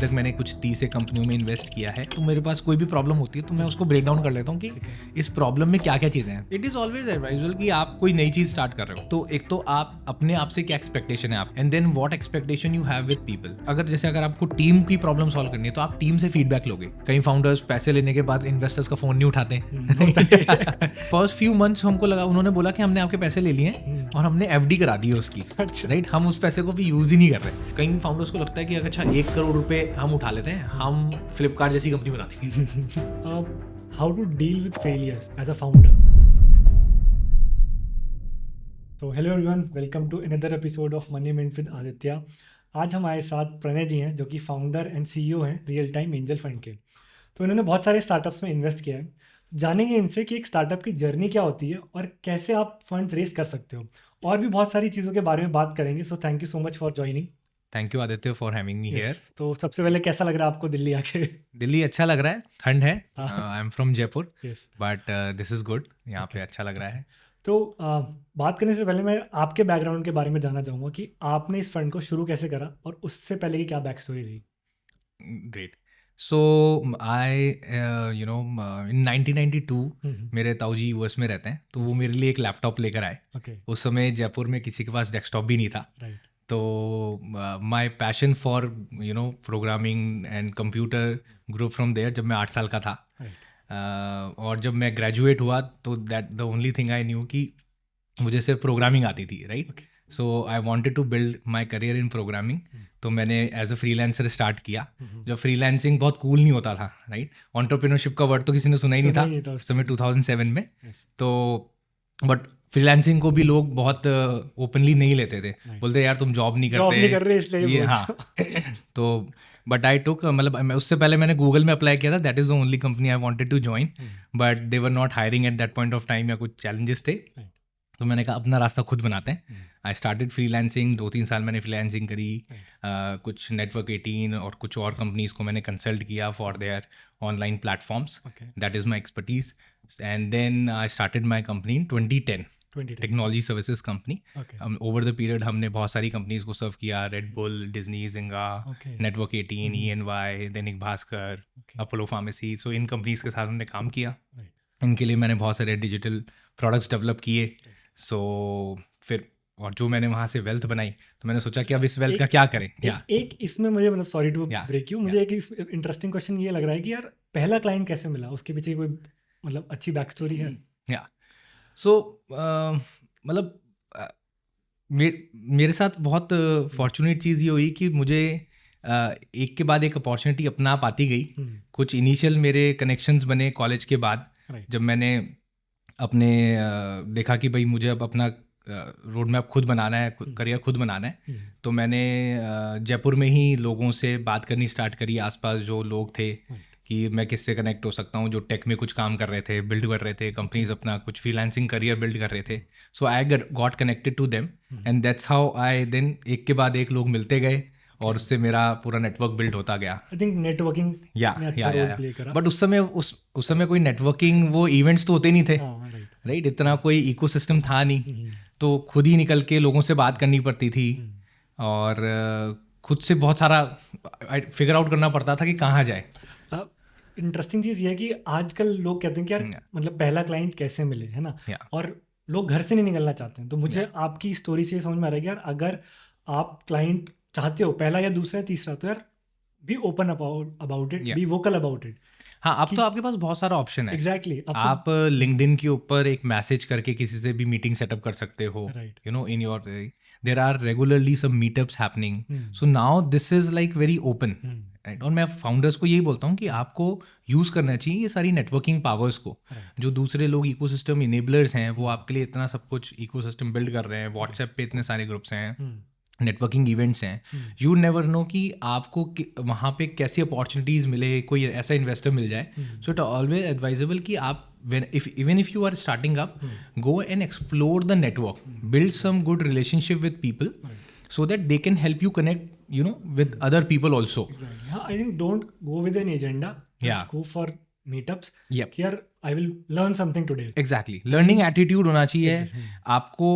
तक मैंने कुछ 30 कंपनियों में इन्वेस्ट किया है, तो मेरे पास कोई भी प्रॉब्लम होती है तो मैं उसको ब्रेक डाउन कर लेता हूँ कि इस प्रॉब्लम में क्या क्या चीज़ें हैं. इट इज़ ऑलवेज एडवाइजेबल कि आप कोई नई चीज़ स्टार्ट कर रहे हो तो एक तो आप अपने आप से क्या एक्सपेक्टेशन है आप, and then what expectation you have with people. अगर आपको टीम की प्रॉब्लम सॉल्व करनी है तो आप टीम से फीडबैक लोगे. कई फाउंडर्स पैसे लेने के बाद इन्वेस्टर्स का फोन नहीं उठाते. फर्स्ट फ्यू मंथ्स हमको लगा, उन्होंने बोला कि हमने आपके पैसे ले लिए हैं और हमने एफडी करा दी है उसकी, राइट. हम उस पैसे को भी यूज ही नहीं कर रहे. कई फाउंडर्स को लगता है कि अच्छा 1 करोड़ रुपए हम उठा लेते हैं, हम फ्लिपकार्ट जैसी कंपनी बना देंगे. How to deal with failures as a founder. तो hello everyone, welcome to another episode of money minute with Aditya. आज हमारे साथ प्रणय जी हैं जो कि फाउंडर एंड सीईओ हैं रियल टाइम एंजल फंड के. तो इन्होंने बहुत सारे स्टार्टअप्स में इन्वेस्ट किया है. जानेंगे इनसे कि एक स्टार्टअप की जर्नी क्या होती है और कैसे आप फंड रेस कर सकते हो, और भी बहुत सारी चीज़ों के बारे में बात करेंगे. So thank you so much for joining. Thank you Aditya for having me here. तो सबसे पहले कैसा लग रहा है आपको दिल्ली आके? दिल्ली अच्छा लग रहा है, ठंड है. I am from Jaipur, yes, but this is good. यहाँ पे अच्छा लग रहा है. तो बात करने से पहले मैं आपके बैकग्राउंड के बारे में जानना चाहूँगा कि आपने इस फंड को शुरू कैसे करा और उससे पहले की क्या बैक स्टोरी रही. ग्रेट. सो आई इन 1992 मेरे ताऊजी यूएस में रहते हैं, तो वो मेरे लिए एक लैपटॉप लेकर आए. ओके, उस समय जयपुर में किसी के पास डेस्कटॉप भी नहीं था. राइट. तो my passion for programming and computer grow from there जब मैं 8 साल का था. और जब मैं ग्रेजुएट हुआ तो that the only thing I knew कि मुझे सिर्फ प्रोग्रामिंग आती थी, right. So I wanted to build my career in programming. तो मैंने एज अ फ्रीलांसर स्टार्ट किया. जब फ्रीलांसिंग बहुत कूल नहीं होता था, राइट. एंटरप्रेन्योरशिप का वर्ड तो किसी ने सुना ही नहीं था उस समय 2007 में. तो बट फ्रीलांसिंग को भी लोग बहुत ओपनली नहीं लेते थे. बोलते यार तुम जॉब नहीं कर रहे इसलिए ये. हाँ. तो बट आई टुक, मतलब उससे पहले मैंने गूगल में अप्लाई किया था. That is the only company I wanted to join, but they were not hiring at that point of time, या कुछ चैलेंजेस थे. तो मैंने कहा अपना रास्ता खुद बनाते हैं. I started freelancing. 2-3 साल मैंने फ्रीलांसिंग करी. कुछ नेटवर्क 18 और कुछ और कंपनीज को मैंने कंसल्ट किया for their online platforms. That is my expertise. And then I started my company in 2010, technology services company. Over the period हमने बहुत सारी कंपनीज को सर्व किया. Red Bull, Disney, Zynga, Network 18, ENY, Dainik Bhaskar, Apollo Pharmacy. So in companies के साथ हमने काम किया. इनके लिए मैंने बहुत सारे डिजिटल प्रोडक्ट्स डेवलप किए. सो फिर और जो मैंने वहाँ से वेल्थ बनाई, तो मैंने सोचा कि अब इस वेल्थ का क्या करें. एक इसमें मुझे, मतलब सॉरी टू ब्रेक यू, मुझे एक इंटरेस्टिंग क्वेश्चन ये लग रहा है कि यार पहला क्लाइंट कैसे मिला, उसके पीछे कोई मतलब अच्छी बैक स्टोरी है? या सो मतलब मेरे साथ बहुत फॉर्चुनेट चीज़ ये हुई कि मुझे एक के बाद एक अपॉर्चुनिटी अपना आप आती गई. कुछ इनिशियल मेरे कनेक्शंस बने कॉलेज के बाद, जब मैंने अपने देखा कि भाई मुझे अब अपना रोड मैप खुद बनाना है, करियर खुद बनाना है. तो मैंने जयपुर में ही लोगों से बात करनी स्टार्ट करी, आसपास जो लोग थे, कि मैं किससे कनेक्ट हो सकता हूँ जो टेक में कुछ काम कर रहे थे, बिल्ड कर रहे थे कंपनीज, अपना कुछ फ्रीलांसिंग करियर बिल्ड कर रहे थे. So I got connected to them, and that's how I then एक के बाद एक लोग मिलते गए और उससे मेरा पूरा नेटवर्क बिल्ड होता गया. आई थिंक नेटवर्किंग में अच्छा रोल प्ले करा. बट उस समय कोई नेटवर्किंग, वो इवेंट्स तो होते नहीं थे, राइट. इतना कोई इकोसिस्टम था नहीं. तो खुद ही निकल के लोगों से बात करनी पड़ती थी, और खुद से बहुत सारा फिगर आउट करना पड़ता था कि कहाँ जाए. इंटरेस्टिंग चीज़ ये है कि आजकल लोग कहते हैं कि यार मतलब पहला क्लाइंट कैसे मिले, है ना. और लोग घर से नहीं निकलना चाहते हैं. तो मुझे आपकी स्टोरी से समझ में आ रहा है कि यार अगर आप क्लाइंट चाहते हो, पहला या दूसरा या तीसरा, तो यार be open about it, be vocal about it. हाँ, अब तो आपके पास बहुत सारा ऑप्शन है. एग्जैक्टली. आप लिंक्डइन के ऊपर एक मैसेज करके किसी से भी मीटिंग सेटअप कर सकते हो. In your there are regularly some meetups happening. So now this is like very open, right. और मैं फाउंडर्स को यही बोलता हूँ कि आपको यूज़ करना चाहिए ये सारी नेटवर्किंग पावर्स को. जो दूसरे लोग इकोसिस्टम इनेबलर्स हैं, वो आपके लिए इतना सब कुछ इकोसिस्टम बिल्ड कर रहे हैं. व्हाट्सएप पे इतने सारे ग्रुप्स हैं, नेटवर्किंग इवेंट्स हैं. यू नेवर नो कि आपको वहाँ पे कैसी अपॉर्चुनिटीज़ मिले, कोई ऐसा इन्वेस्टर मिल जाए. सो इट ऑलवेज एडवाइजेबल कि आप even if you are starting up, go and explore the network, build some good relationship with people, so that they can help you connect, with other people also. Exactly. I think don't go with an agenda. Just go for meetups. Yep. यार I will learn something today. Exactly, learning attitude होना चाहिए Exactly. आपको,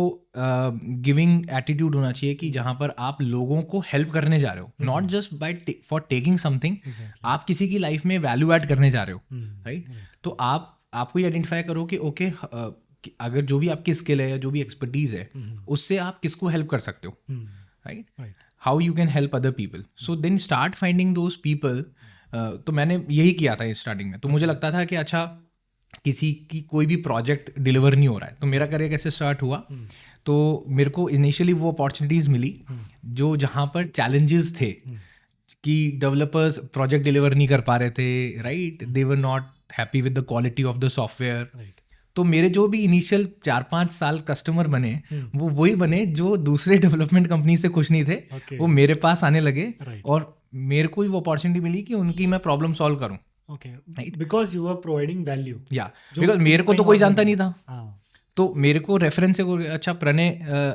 giving attitude होना चाहिए कि जहाँ पर आप लोगों को हेल्प करने जा रहे हो, not just by for taking something, Exactly. आप किसी की लाइफ में वैल्यू ऐड करने जा रहे हो, राइट? Right. तो आपको ये आइडेंटिफाई करो कि ओके, अगर जो भी आपकी स्किल है या जो भी एक्सपर्टीज है उससे आप किसको हेल्प कर सकते हो, right? Right. How you can help other people, so then start finding those people. तो मैंने यही किया था स्टार्टिंग में। तो मुझे लगता था कि अच्छा, किसी की कोई भी प्रोजेक्ट डिलीवर नहीं हो रहा है, तो मेरा करियर कैसे स्टार्ट हुआ? तो मेरे को इनिशियली वो अपॉर्चुनिटीज़ मिली जो जहाँ पर चैलेंजेस थे कि डेवलपर्स प्रोजेक्ट डिलीवर नहीं कर पा रहे थे, right? They were not happy with the quality of the software. Right. तो मेरे जो भी इनिशियल 4-5 साल कस्टमर बने वो वही बने जो दूसरे डेवलपमेंट कंपनी से खुश नहीं थे, Okay. वो मेरे पास आने लगे Right. और मेरे को ही वो अपॉर्चुनिटी मिली कि उनकी मैं प्रॉब्लम सॉल्व करूं। Okay. Because you are providing value. या जो बिकॉज मेरे को तो कहीं कोई और जानता नहीं नहीं था, हाँ. तो मेरे को रेफरेंस से अच्छा प्रणय,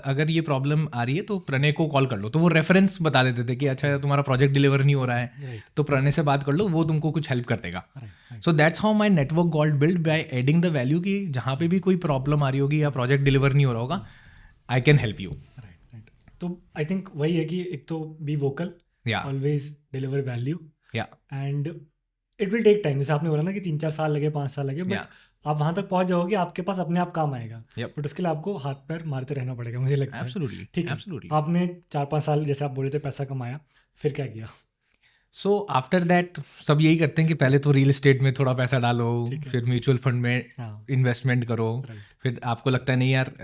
अगर ये प्रॉब्लम आ रही है तो प्रणय को कॉल कर लो, तो वो रेफरेंस बता देते थे कि अच्छा तुम्हारा प्रोजेक्ट डिलीवर नहीं हो रहा है, Right. तो प्रणय से बात कर लो, वो तुमको कुछ हेल्प कर देगा। Right. Right. So that's how my network got build, by adding the value कि जहाँ पे भी कोई प्रॉब्लम आ रही होगी या प्रोजेक्ट डिलीवर नहीं हो रहा होगा, I can help you. Right. Right. तो आई थिंक वही है कि एक तो बी वोकल, या ऑलवेज डिलीवर वैल्यू, या and it will take time. जैसे आपने बोला ना कि 3-4 साल लगे, 5 साल लगे, बट या आप वहाँ तक पहुँच जाओगे, आपके पास अपने आप काम आएगा। Yep. बट उसके लिए आपको हाथ पैर मारते रहना पड़ेगा, मुझे लगता है। एब्सोल्युटली, ठीक है, एब्सोल्युटली। आपने 4-5 साल जैसे आप बोले थे पैसा कमाया, फिर क्या किया? सो आफ्टर दैट सब यही करते हैं कि पहले तो रियल एस्टेट में थोड़ा पैसा डालो, ठीक है। फिर म्यूचुअल फंड में हाँ. इन्वेस्टमेंट करो, Right. फिर आपको लगता है नहीं यार,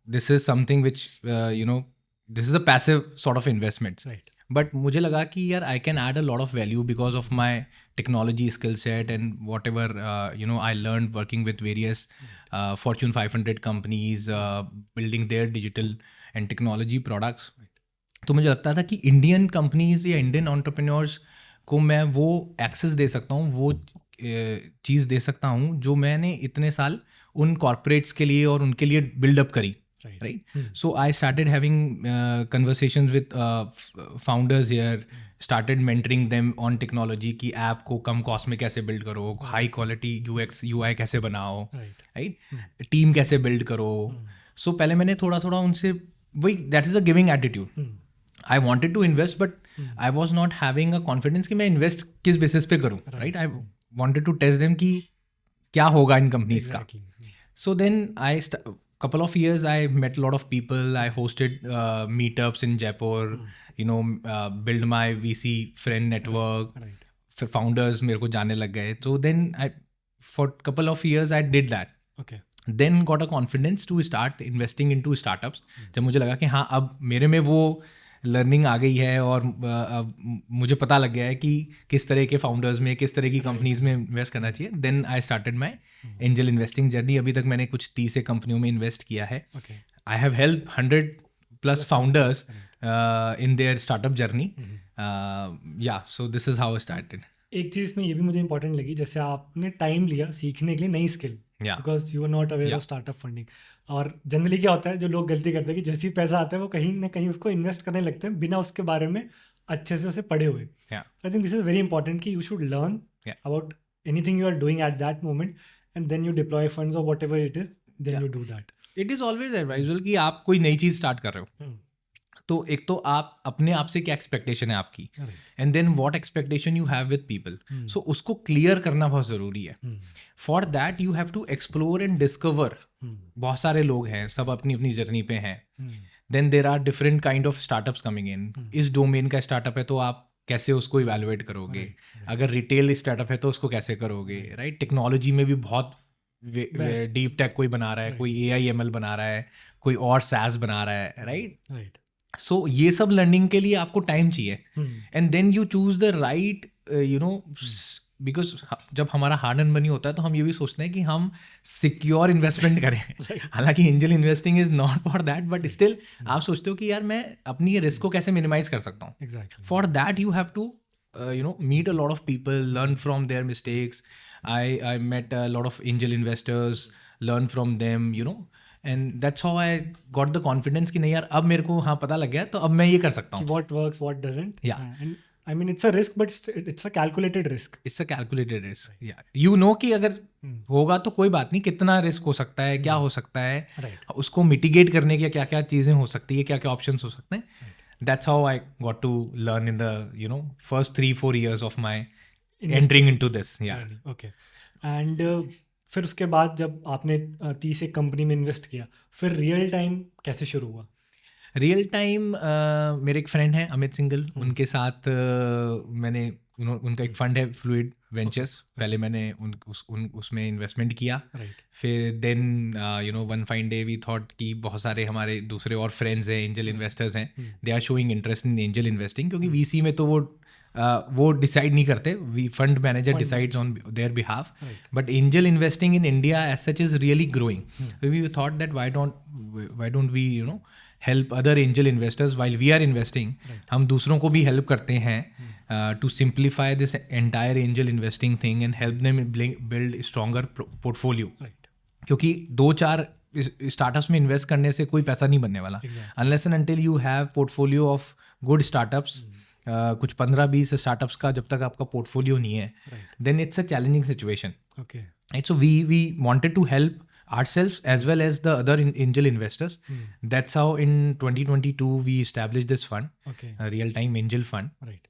this is something which this is a passive sort of investment. Right. But मुझे लगा कि यार I can add a lot of value because of my technology skill set and what ever I learn working with various Fortune 500 companies, building their digital and technology products. तो मुझे लगता था कि Indian companies या Indian entrepreneurs को मैं वो access दे सकता हूँ, वो चीज़ दे सकता हूँ जो मैंने इतने साल उन कॉर्पोरेट्स के लिए और उनके लिए बिल्डअप करी, right? So I started having conversations with founders here, started mentoring them on technology कि ऐप को कम कॉस्ट में कैसे बिल्ड करो, हाई क्वालिटी UX UI कैसे बनाओ, राइट? टीम कैसे बिल्ड करो। सो पहले मैंने थोड़ा थोड़ा उनसे वही, that is a giving attitude. I wanted to invest but I was not having a confidence कि मैं इन्वेस्ट किस बेसिस पे करूँ, राइट? I wanted to test them कि क्या होगा इन कंपनीज का। So then couple of years I met a lot of people. I hosted meetups in Jaipur, build my VC friend network. Right. फिर founders मेरे को जाने लग गए. So then for couple of years I did that. Okay. Then got a confidence to start investing into startups. जब मुझे लगा कि हाँ अब मेरे में वो लर्निंग आ गई है और मुझे पता लग गया है कि किस तरह के फाउंडर्स में, किस तरह की कंपनीज में इन्वेस्ट करना चाहिए, then I started my angel investing journey. अभी तक मैंने कुछ 30 कंपनियों में इन्वेस्ट किया है। I have help 100+ founders in their startup journey. Yeah so this is how I started. एक चीज़ में ये भी मुझे इंपॉर्टेंट लगी, जैसे आपने टाइम लिया सीखने के लिए नई skill, because you are not aware of startup funding. और जनरली क्या होता है, जो लोग गलती करते हैं कि जैसे ही पैसा आता है वो कहीं ना कहीं उसको इन्वेस्ट करने लगते हैं बिना उसके बारे में अच्छे से उसे पढ़े हुए। I think this is very important कि you should learn about anything you are doing at that moment and then you deploy funds और whatever it is, then you do that. It is always advisable कि आप कोई नई चीज़ start कर रहे हो तो एक तो आप अपने आप से क्या एक्सपेक्टेशन है आपकी, and then what expectation you have with people, so उसको क्लियर करना बहुत ज़रूरी है। For that you have to explore and discover. बहुत सारे लोग हैं, सब अपनी अपनी जर्नी पे हैं। Then there are different kind of startups coming in. इस डोमेन का स्टार्टअप है तो आप कैसे उसको इवेलुएट करोगे, अगर रिटेल स्टार्टअप है तो उसको कैसे करोगे, राइट? टेक्नोलॉजी में भी बहुत डीप टेक कोई बना रहा है, कोई AI/ML बना रहा है, कोई और SaaS बना रहा है, राइट? सो ये सब लर्निंग के लिए आपको टाइम चाहिए, and then you choose the right because जब हमारा हार्ड अर्न मनी होता है तो हम ये भी सोचते हैं कि हम सिक्योर इन्वेस्टमेंट करें। हालांकि angel investing is not for that, but still आप सोचते हो कि यार मैं अपनी रिस्क को कैसे मिनिमाइज कर सकता हूँ। For that you have to meet a lot of people, learn from their mistakes. I met a lot of angel investors, learn from them, and that's how I got the confidence कि नहीं यार अब मेरे को हाँ पता लग गया तो अब मैं ये कर सकता हूँ। What works, what doesn't. Yeah. And I mean it's a risk but it's a calculated risk. It's a calculated risk. या यू नो कि अगर होगा तो कोई बात नहीं, कितना रिस्क हो सकता है, क्या हो सकता है, राइट. उसको मिटिगेट करने की क्या क्या चीज़ें हो सकती है, क्या क्या ऑप्शंस हो सकते हैं. That's how I got to learn in the first 3-4 years of my entering into this. Yeah. Okay. And फिर उसके बाद जब आपने 30 एक कंपनी में इन्वेस्ट किया, फिर रियल टाइम कैसे शुरू हुआ? रियल टाइम मेरे एक फ्रेंड हैं अमित सिंगल, उनके साथ मैंने उनका एक फंड है फ्लूइड वेंचर्स. पहले मैंने उसमें इन्वेस्टमेंट किया. राइट. फिर then one fine day we thought कि बहुत सारे हमारे दूसरे और फ्रेंड्स हैं, एंजल इन्वेस्टर्स हैं, they are showing interest in angel investing. क्योंकि वीसी में तो वो डिसाइड नहीं करते, we fund manager decides on their behalf. But angel investing in India as such is really growing. We thought that why don't we help other angel investors while we are investing. हम दूसरों को भी help करते हैं to simplify this entire angel investing thing and help them build stronger portfolio. क्योंकि 2-4 startups में invest करने से कोई पैसा नहीं बनने वाला unless and until you have portfolio of good startups. कुछ 15-20 स्टार्टअप्स का जब तक आपका पोर्टफोलियो नहीं है, then it's a challenging situation. Okay. Right? So we wanted to help ourselves as well as the other angel investors. That's how in 2022 we established this fund, Okay. a real-time angel fund. Right.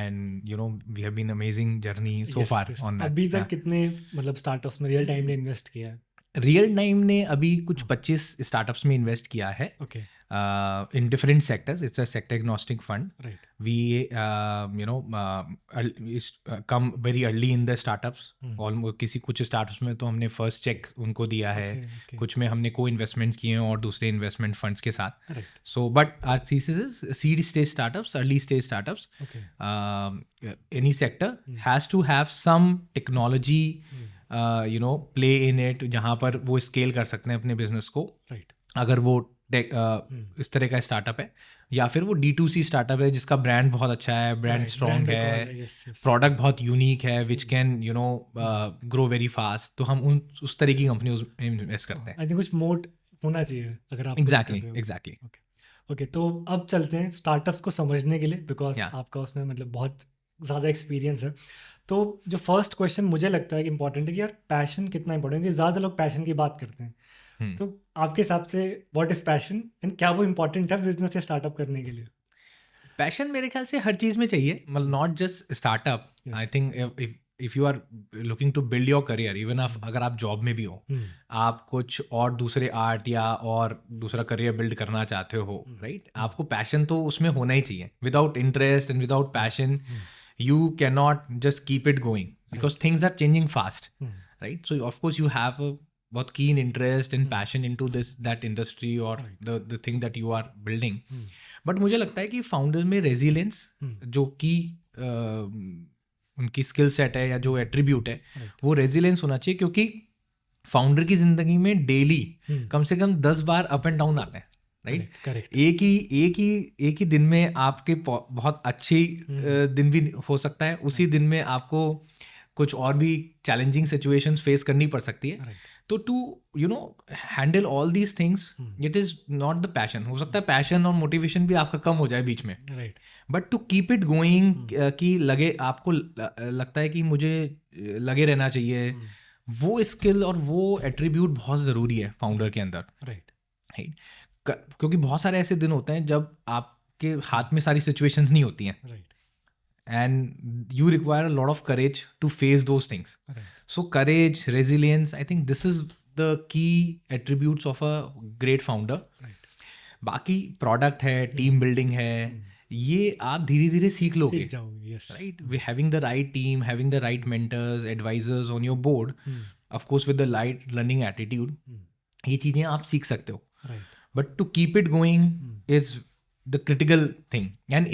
And we have been amazing journey so Yes, far yes. on that. अभी तक कितने मतलब startups में real time ने invest किया है? Real time ने अभी कुछ 25 स्टार्टअप्स में इन्वेस्ट किया है. Okay. In different sectors. It's a sector agnostic fund. Right. We come very early in the startups. किसी कुछ स्टार्टअप्स में तो हमने फर्स्ट चेक उनको दिया है. Okay. कुछ में हमने को इन्वेस्टमेंट्स किए हैं और दूसरे इन्वेस्टमेंट फंड्स के साथ. Right. So but our thesis is seed stage startups, early stage startups. Okay. Any sector has to have some technology play in it, जहाँ पर वो स्केल कर सकते हैं अपने बिजनेस को. Right. अगर वो इस तरह का स्टार्टअप है, या फिर वो D2C स्टार्टअप है जिसका ब्रांड बहुत अच्छा है, ब्रांड स्ट्रॉन्ग है, प्रोडक्ट बहुत यूनिक है, which can grow very fast. तो हम उस तरह की कंपनी में इन्वेस्ट करते हैं. आई थिंक कुछ मोट होना चाहिए अगर आप एग्जैक्टली. ओके. तो अब चलते हैं स्टार्टअप्स को समझने के लिए, बिकॉज आपका उसमें मतलब बहुत ज़्यादा एक्सपीरियंस है. तो जो फर्स्ट क्वेश्चन मुझे लगता है कि इंपॉर्टेंट है कि यार पैशन कितना इंपॉर्टेंट है. ज़्यादा लोग पैशन की बात करते हैं. तो आपके हिसाब से व्हाट इज पैशन एंड क्या वो इम्पोर्टेंट है बिजनेस या स्टार्टअप करने के लिए? पैशन मेरे ख्याल से हर चीज़ में चाहिए, मतलब not just startup. I think if you are looking to build your career, even अगर आप जॉब में भी हो, आप कुछ और दूसरे आर्ट या और दूसरा करियर बिल्ड करना चाहते हो, राइट, आपको पैशन तो उसमें होना ही चाहिए. Without interest and without passion you cannot just keep it going, because things are changing fast, right? So of course you have a बहुत keen interest and passion into that industry or the thing that you are building. But मुझे लगता है कि founders में resilience जो कि उनकी skill set है या जो attribute है, वो resilience होना चाहिए. क्योंकि founder की ज़िंदगी में daily कम से कम 10 बार up and down आते हैं, राइट. एक ही दिन में आपके बहुत अच्छी दिन भी हो सकता है, उसी दिन में आपको कुछ और भी चैलेंजिंग सिचुएशंस फेस करनी पड़ सकती है. तो to handle all these things, it is not the passion. हो सकता है पैशन और मोटिवेशन भी आपका कम हो जाए बीच में, but to keep it going, कि लगे आपको लगता है कि मुझे लगे रहना चाहिए, वो स्किल और वो एट्रीब्यूट बहुत ज़रूरी है फाउंडर के अंदर, राइट. क्योंकि बहुत सारे ऐसे दिन होते हैं जब आपके हाथ में सारी सिचुएशंस नहीं होती हैं, and you require a lot of courage to face those things. So courage, resilience, I think this is the key attributes of a great founder. बाकी प्रोडक्ट है, टीम बिल्डिंग है, ये आप धीरे धीरे सीख लोगे, right. We having the right team, having the right mentors, advisors on your board, of course with the right learning attitude, ये चीज़ें आप सीख सकते हो. But to keep it going is the critical thing. And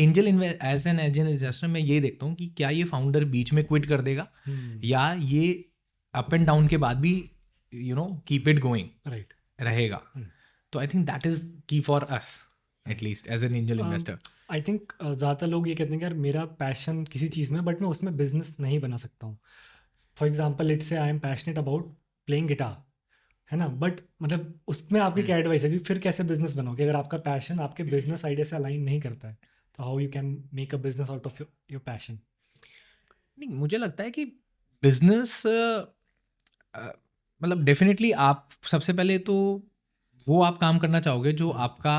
as an angel investor मैं ये देखता हूँ कि क्या ये फाउंडर बीच में क्विट कर देगा, या ये अप एंड डाउन के बाद भी keep it going रहेगा. तो I think that is key for us, at least as an angel investor. I think ज़्यादातर लोग ये कहते हैं कि यार मेरा पैशन किसी चीज़ में, बट मैं उसमें बिजनेस नहीं बना सकता हूँ. For example let's say I am passionate about playing guitar, है ना, बट मतलब उसमें आपकी क्या एडवाइस है कि फिर कैसे बिजनेस बनोगे अगर आपका पैशन आपके बिजनेस आइडिया से अलाइन नहीं करता है? तो how you can make a business out of your passion? नहीं, मुझे लगता है कि बिजनेस मतलब डेफिनेटली आप सबसे पहले तो वो आप काम करना चाहोगे जो आपका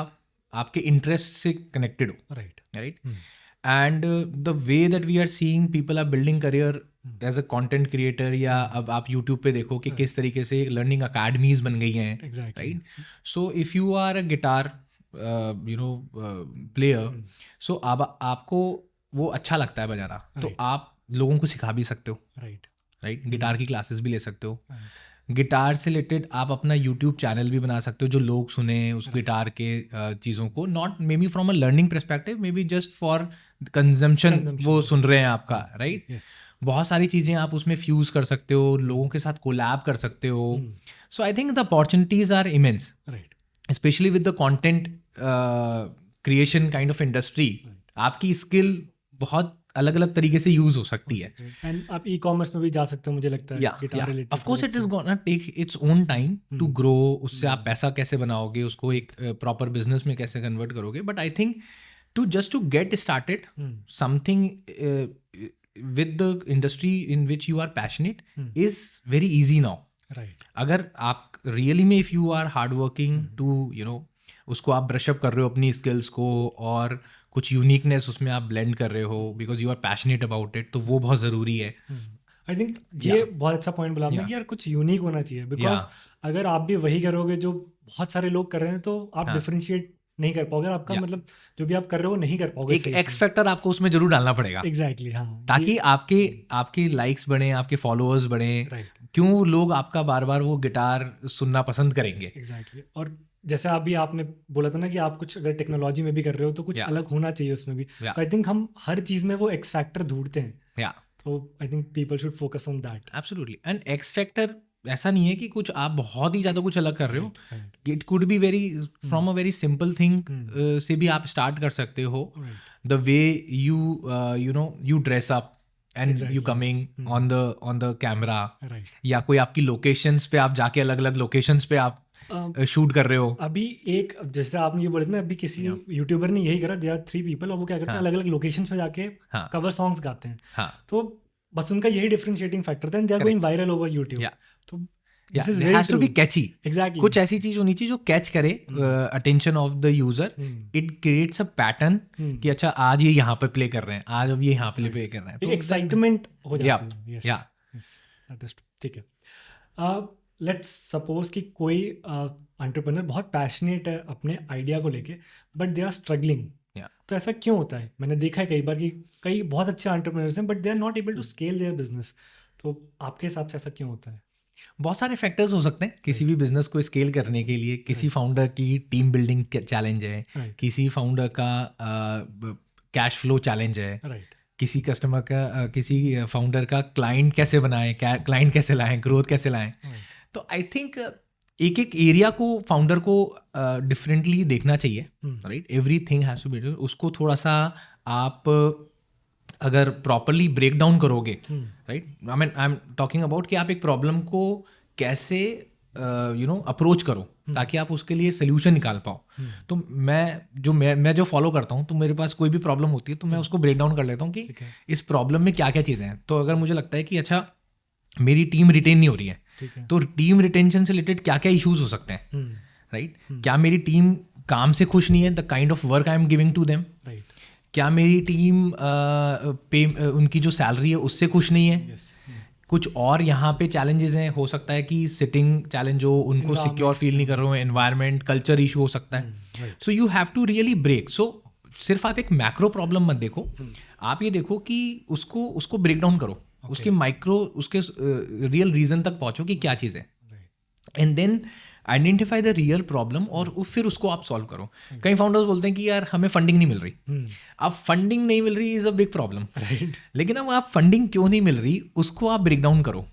आपके इंटरेस्ट से कनेक्टेड हो, right right? And the way that we are seeing people are building career as a content creator, या अब आप यूट्यूब पे देखो कि किस तरीके से लर्निंग अकेडमीज बन गई हैं, exactly right? So if you are a guitar player, so अब आपको वो अच्छा लगता है बजाना, तो Right. आप लोगों को सिखा भी सकते हो, राइट राइट? गिटार की क्लासेस भी ले सकते हो, गिटार से रिलेटेड आप अपना यूट्यूब चैनल भी बना सकते हो जो लोग सुने उस गिटार के चीज़ों को, not may be from a learning perspective, may be just for consumption वो सुन रहे हैं आपका, राइट? यस बहुत सारी चीज़ें आप उसमें फ्यूज़ कर सकते हो, लोगों के साथ कोलैब कर सकते हो. So I think the opportunities are immense, right specially with the content creation kind of industry. आपकी स्किल बहुत अलग अलग तरीके से यूज़ हो सकती है. एंड आप ई कॉमर्स में भी जा सकते हो, मुझे लगता है guitar related. Of course it is gonna take its own time to grow. उससे आप पैसा कैसे बनाओगे, उसको एक प्रॉपर बिजनेस में कैसे कन्वर्ट करोगे, but I think to get started something with the industry in which you are passionate is very easy now. Right अगर आप रियली में if you are hard working to उसको आप ब्रशअप कर रहे हो अपनी स्किल्स को, और कुछ यूनिकनेस उसमें आप ब्लेंड कर रहे हो because you are passionate about it, तो वो बहुत ज़रूरी है. आई थिंक ये बहुत अच्छा पॉइंट बोला आपने कि यार कुछ यूनिक होना चाहिए, बिकॉज अगर आप भी वही करोगे जो बहुत सारे लोग कर रहे हैं तो आप डिफरेंशिएट नहीं कर पाओगे, आपका मतलब जो भी आप कर रहे हो नहीं कर पाओगे. एक एक्स फैक्टर आपको उसमें जरूर डालना पड़ेगा. एग्जैक्टली हाँ, ताकि आपके लाइक्स बढ़े, आपके फॉलोअर्स बढ़े. क्यों लोग आपका बार बार वो गिटार सुनना पसंद करेंगे. एग्जैक्टली. और जैसे अभी आपने बोला था ना कि आप कुछ अगर टेक्नोलॉजी में भी कर रहे हो तो कुछ अलग होना चाहिए उसमें भी. तो आई थिंक हम हर चीज़ में वो एक्स फैक्टर ढूंढते हैं. तो I think people should focus on that. Absolutely. And x factor ऐसा नहीं है कि कुछ आप बहुत ही ज़्यादा कुछ अलग कर रहे हो. It could be very from a very simple thing से भी आप स्टार्ट कर सकते हो. The way you dress up and you coming on the camera, या कोई आपकी लोकेशंस पे आप जाके अलग अलग लोकेशंस पे आप शूट कर रहे हो. अभी एक जैसे आपने ये बोले थे ना, अभी किसी यूट्यूबर ने यही करा, दे आर 3 पीपल, और वो क्या करते हैं अलग अलग लोकेशंस पे जाके कवर सॉन्ग्स गाते हैं. तो बस उनका यही डिफरेंशिएटिंग फैक्टर था, and they are going viral over YouTube. तो this is very true. Catchy. Exactly. कुछ ऐसी चीज होनी चाहिए जो कैच करे attention of the user. It creates a pattern कि अच्छा आज ये यहाँ पे प्ले कर रहे हैं, आज अब ये यहाँ पे प्ले कर रहे हैं, तो एक्साइटमेंट हो जाती है. यस दैट इज ठीक है. लेट्स सपोज कि कोई एंटरप्रेन्योर बहुत पैशनेट है अपने आइडिया को लेके, बट दे आर स्ट्रगलिंग. तो ऐसा क्यों होता है? मैंने देखा है कई बार कि कई बहुत अच्छे एंटरप्रेन्योर्स हैं but they are not able to scale their business. तो आपके हिसाब से ऐसा क्यों होता है? बहुत सारे फैक्टर्स हो सकते हैं किसी भी बिजनेस को स्केल करने के लिए. किसी फाउंडर की टीम बिल्डिंग चैलेंज है, किसी फाउंडर का कैश फ्लो चैलेंज है, किसी कस्टमर का किसी फाउंडर का क्लाइंट कैसे बनाएं, क्लाइंट कैसे लाएं, ग्रोथ कैसे लाएं. तो आई थिंक एक एक एरिया को फाउंडर को डिफरेंटली देखना चाहिए, right? Everything has to be, उसको थोड़ा सा आप अगर प्रॉपरली ब्रेक डाउन करोगे, right? I am talking about कि आप एक प्रॉब्लम को कैसे अप्रोच करो ताकि आप उसके लिए सोल्यूशन निकाल पाओ. तो मैं जो फॉलो करता हूँ, तो मेरे पास कोई भी प्रॉब्लम होती है तो मैं उसको ब्रेक डाउन कर लेता हूँ कि इस प्रॉब्लम में क्या क्या चीज़ें हैं. तो अगर मुझे लगता है कि अच्छा मेरी टीम रिटेन नहीं हो रही है, तो टीम रिटेंशन से रिलेटेड क्या क्या इश्यूज हो सकते हैं, राइट? क्या मेरी टीम काम से खुश नहीं है, the kind of work I am giving to them? क्या मेरी टीम उनकी जो सैलरी है उससे खुश नहीं है? कुछ और यहाँ पे चैलेंजेस हैं, हो सकता है कि सिटिंग चैलेंज हो, उनको सिक्योर फील नहीं कर रहे हो, एनवायरनमेंट कल्चर इशू हो सकता है. So you have to really break. So सिर्फ आप एक मैक्रो प्रॉब्लम मत देखो, आप ये देखो कि उसको ब्रेक डाउन करो, उसके माइक्रो उसके रियल रीजन तक पहुंचो कि क्या चीज़ है, and then identify the real problem और फिर उसको आप सॉल्व करो. कई फाउंडर्स बोलते हैं कि यार हमें फंडिंग नहीं मिल रही. अब फंडिंग नहीं मिल रही इज अ बिग प्रॉब्लम, लेकिन अब आप फंडिंग क्यों नहीं मिल रही उसको आप ब्रेक डाउन करो.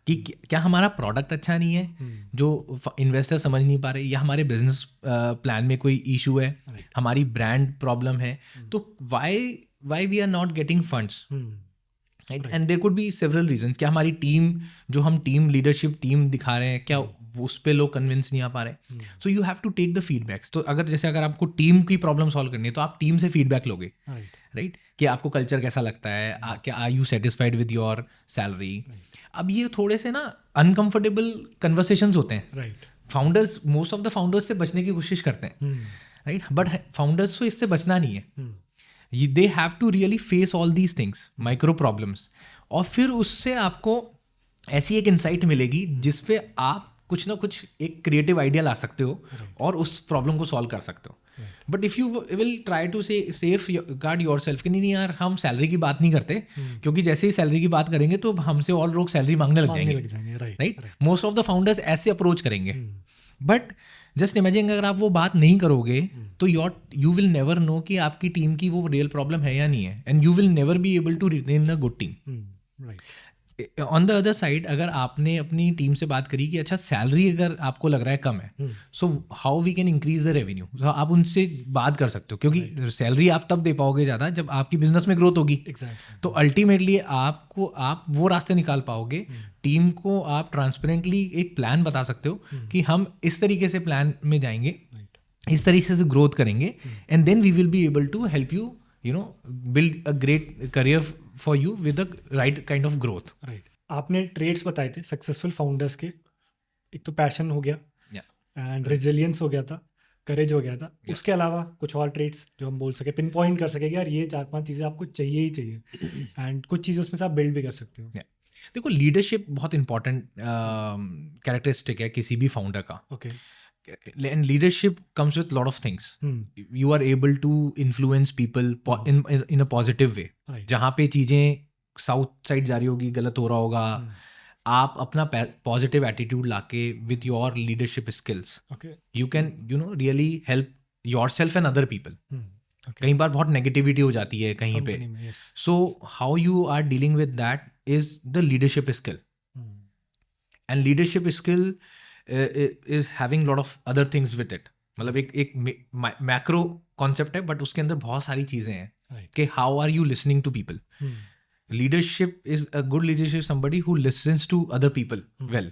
कि क्या हमारा प्रोडक्ट अच्छा नहीं है जो इन्वेस्टर समझ नहीं पा रहे, या हमारे बिजनेस प्लान में कोई इशू है, हमारी ब्रांड प्रॉब्लम है, तो why we are not getting funds, right, and there could be several reasons. क्या हमारी टीम, जो हम टीम लीडरशिप टीम दिखा रहे हैं, क्या उस पे लोग कन्विंस नहीं आ पा रहे? So you have to take the feedbacks. तो अगर आपको टीम की प्रॉब्लम सॉल्व करनी है तो आप टीम से फीडबैक लोगे, राइट, कि आपको कल्चर कैसा लगता है, क्या are you satisfied with your salary. अब ये थोड़े से ना अनकंफर्टेबल कन्वर्सेशंस होते हैं, right. Founders, most of the founders से बचने की कोशिश करते हैं, राइट, बट फाउंडर्स को इससे बचना नहीं है। They have to really face all these things, micro problems, और फिर उससे आपको ऐसी एक इंसाइट मिलेगी जिस पे आप कुछ ना कुछ एक क्रिएटिव आइडिया ला सकते हो और उस प्रॉब्लम को सॉल्व कर सकते हो। But if you will try to say safeguard yourself कि नहीं यार हम सैलरी की बात नहीं करते, क्योंकि जैसे ही सैलरी की बात करेंगे तो हमसे और लोग सैलरी मांगने लग जाएंगे, right. Most of the founders ऐसे अप्रोच करेंगे। बट जस्ट इमेजिन अगर आप वो बात नहीं करोगे तो यू विल नेवर नो कि आपकी टीम की वो रियल प्रॉब्लम है या नहीं है, and you will never be able to retain a good team. On the other side, अगर आपने अपनी टीम से बात करी कि अच्छा सैलरी अगर आपको लग रहा है कम है, so how we can increase the revenue, आप उनसे बात कर सकते हो, क्योंकि सैलरी आप तब दे पाओगे ज़्यादा जब आपकी बिजनेस में ग्रोथ होगी। तो अल्टीमेटली आप वो रास्ते निकाल पाओगे। टीम को आप ट्रांसपेरेंटली एक प्लान बता सकते हो कि हम इस तरीके से प्लान में जाएंगे, इस तरीके से ग्रोथ करेंगे, and then we will be able to help you build a great career for you with the right kind of growth. Right. आपने ट्रेड्स बताए थे सक्सेसफुल फाउंडर्स के, एक तो पैशन हो गया, एंड रेजिलियंस हो गया था, करेज हो गया था, उसके अलावा कुछ और ट्रेड्स जो हम बोल सके, पिन पॉइंट कर सके कि यार ये 4-5 चीज़ें आपको चाहिए ही चाहिए, एंड कुछ चीज़ें उसमें से आप बिल्ड भी कर सकते हो। देखो, लीडरशिप बहुत इंपॉर्टेंट कैरेक्टरिस्टिक है किसी भी फाउंडर का। Okay. And leadership comes with lot of things. You are able to influence people in a positive way. जहाँ पे चीज़ें साउथ साइड जा रही होगी, गलत हो रहा होगा, आप अपना पॉजिटिव एटीट्यूड लाके with your leadership skills, you can really help yourself and other people. कई बार बहुत नेगेटिविटी हो जाती है कहीं पे, so how you are dealing with that is the leadership skill. And leadership skill is having lot of other things with it. मतलब एक macro concept है, बट उसके अंदर बहुत सारी चीज़ें हैं कि how are you listening to people. Leadership is a good leadership somebody who listens to other people well,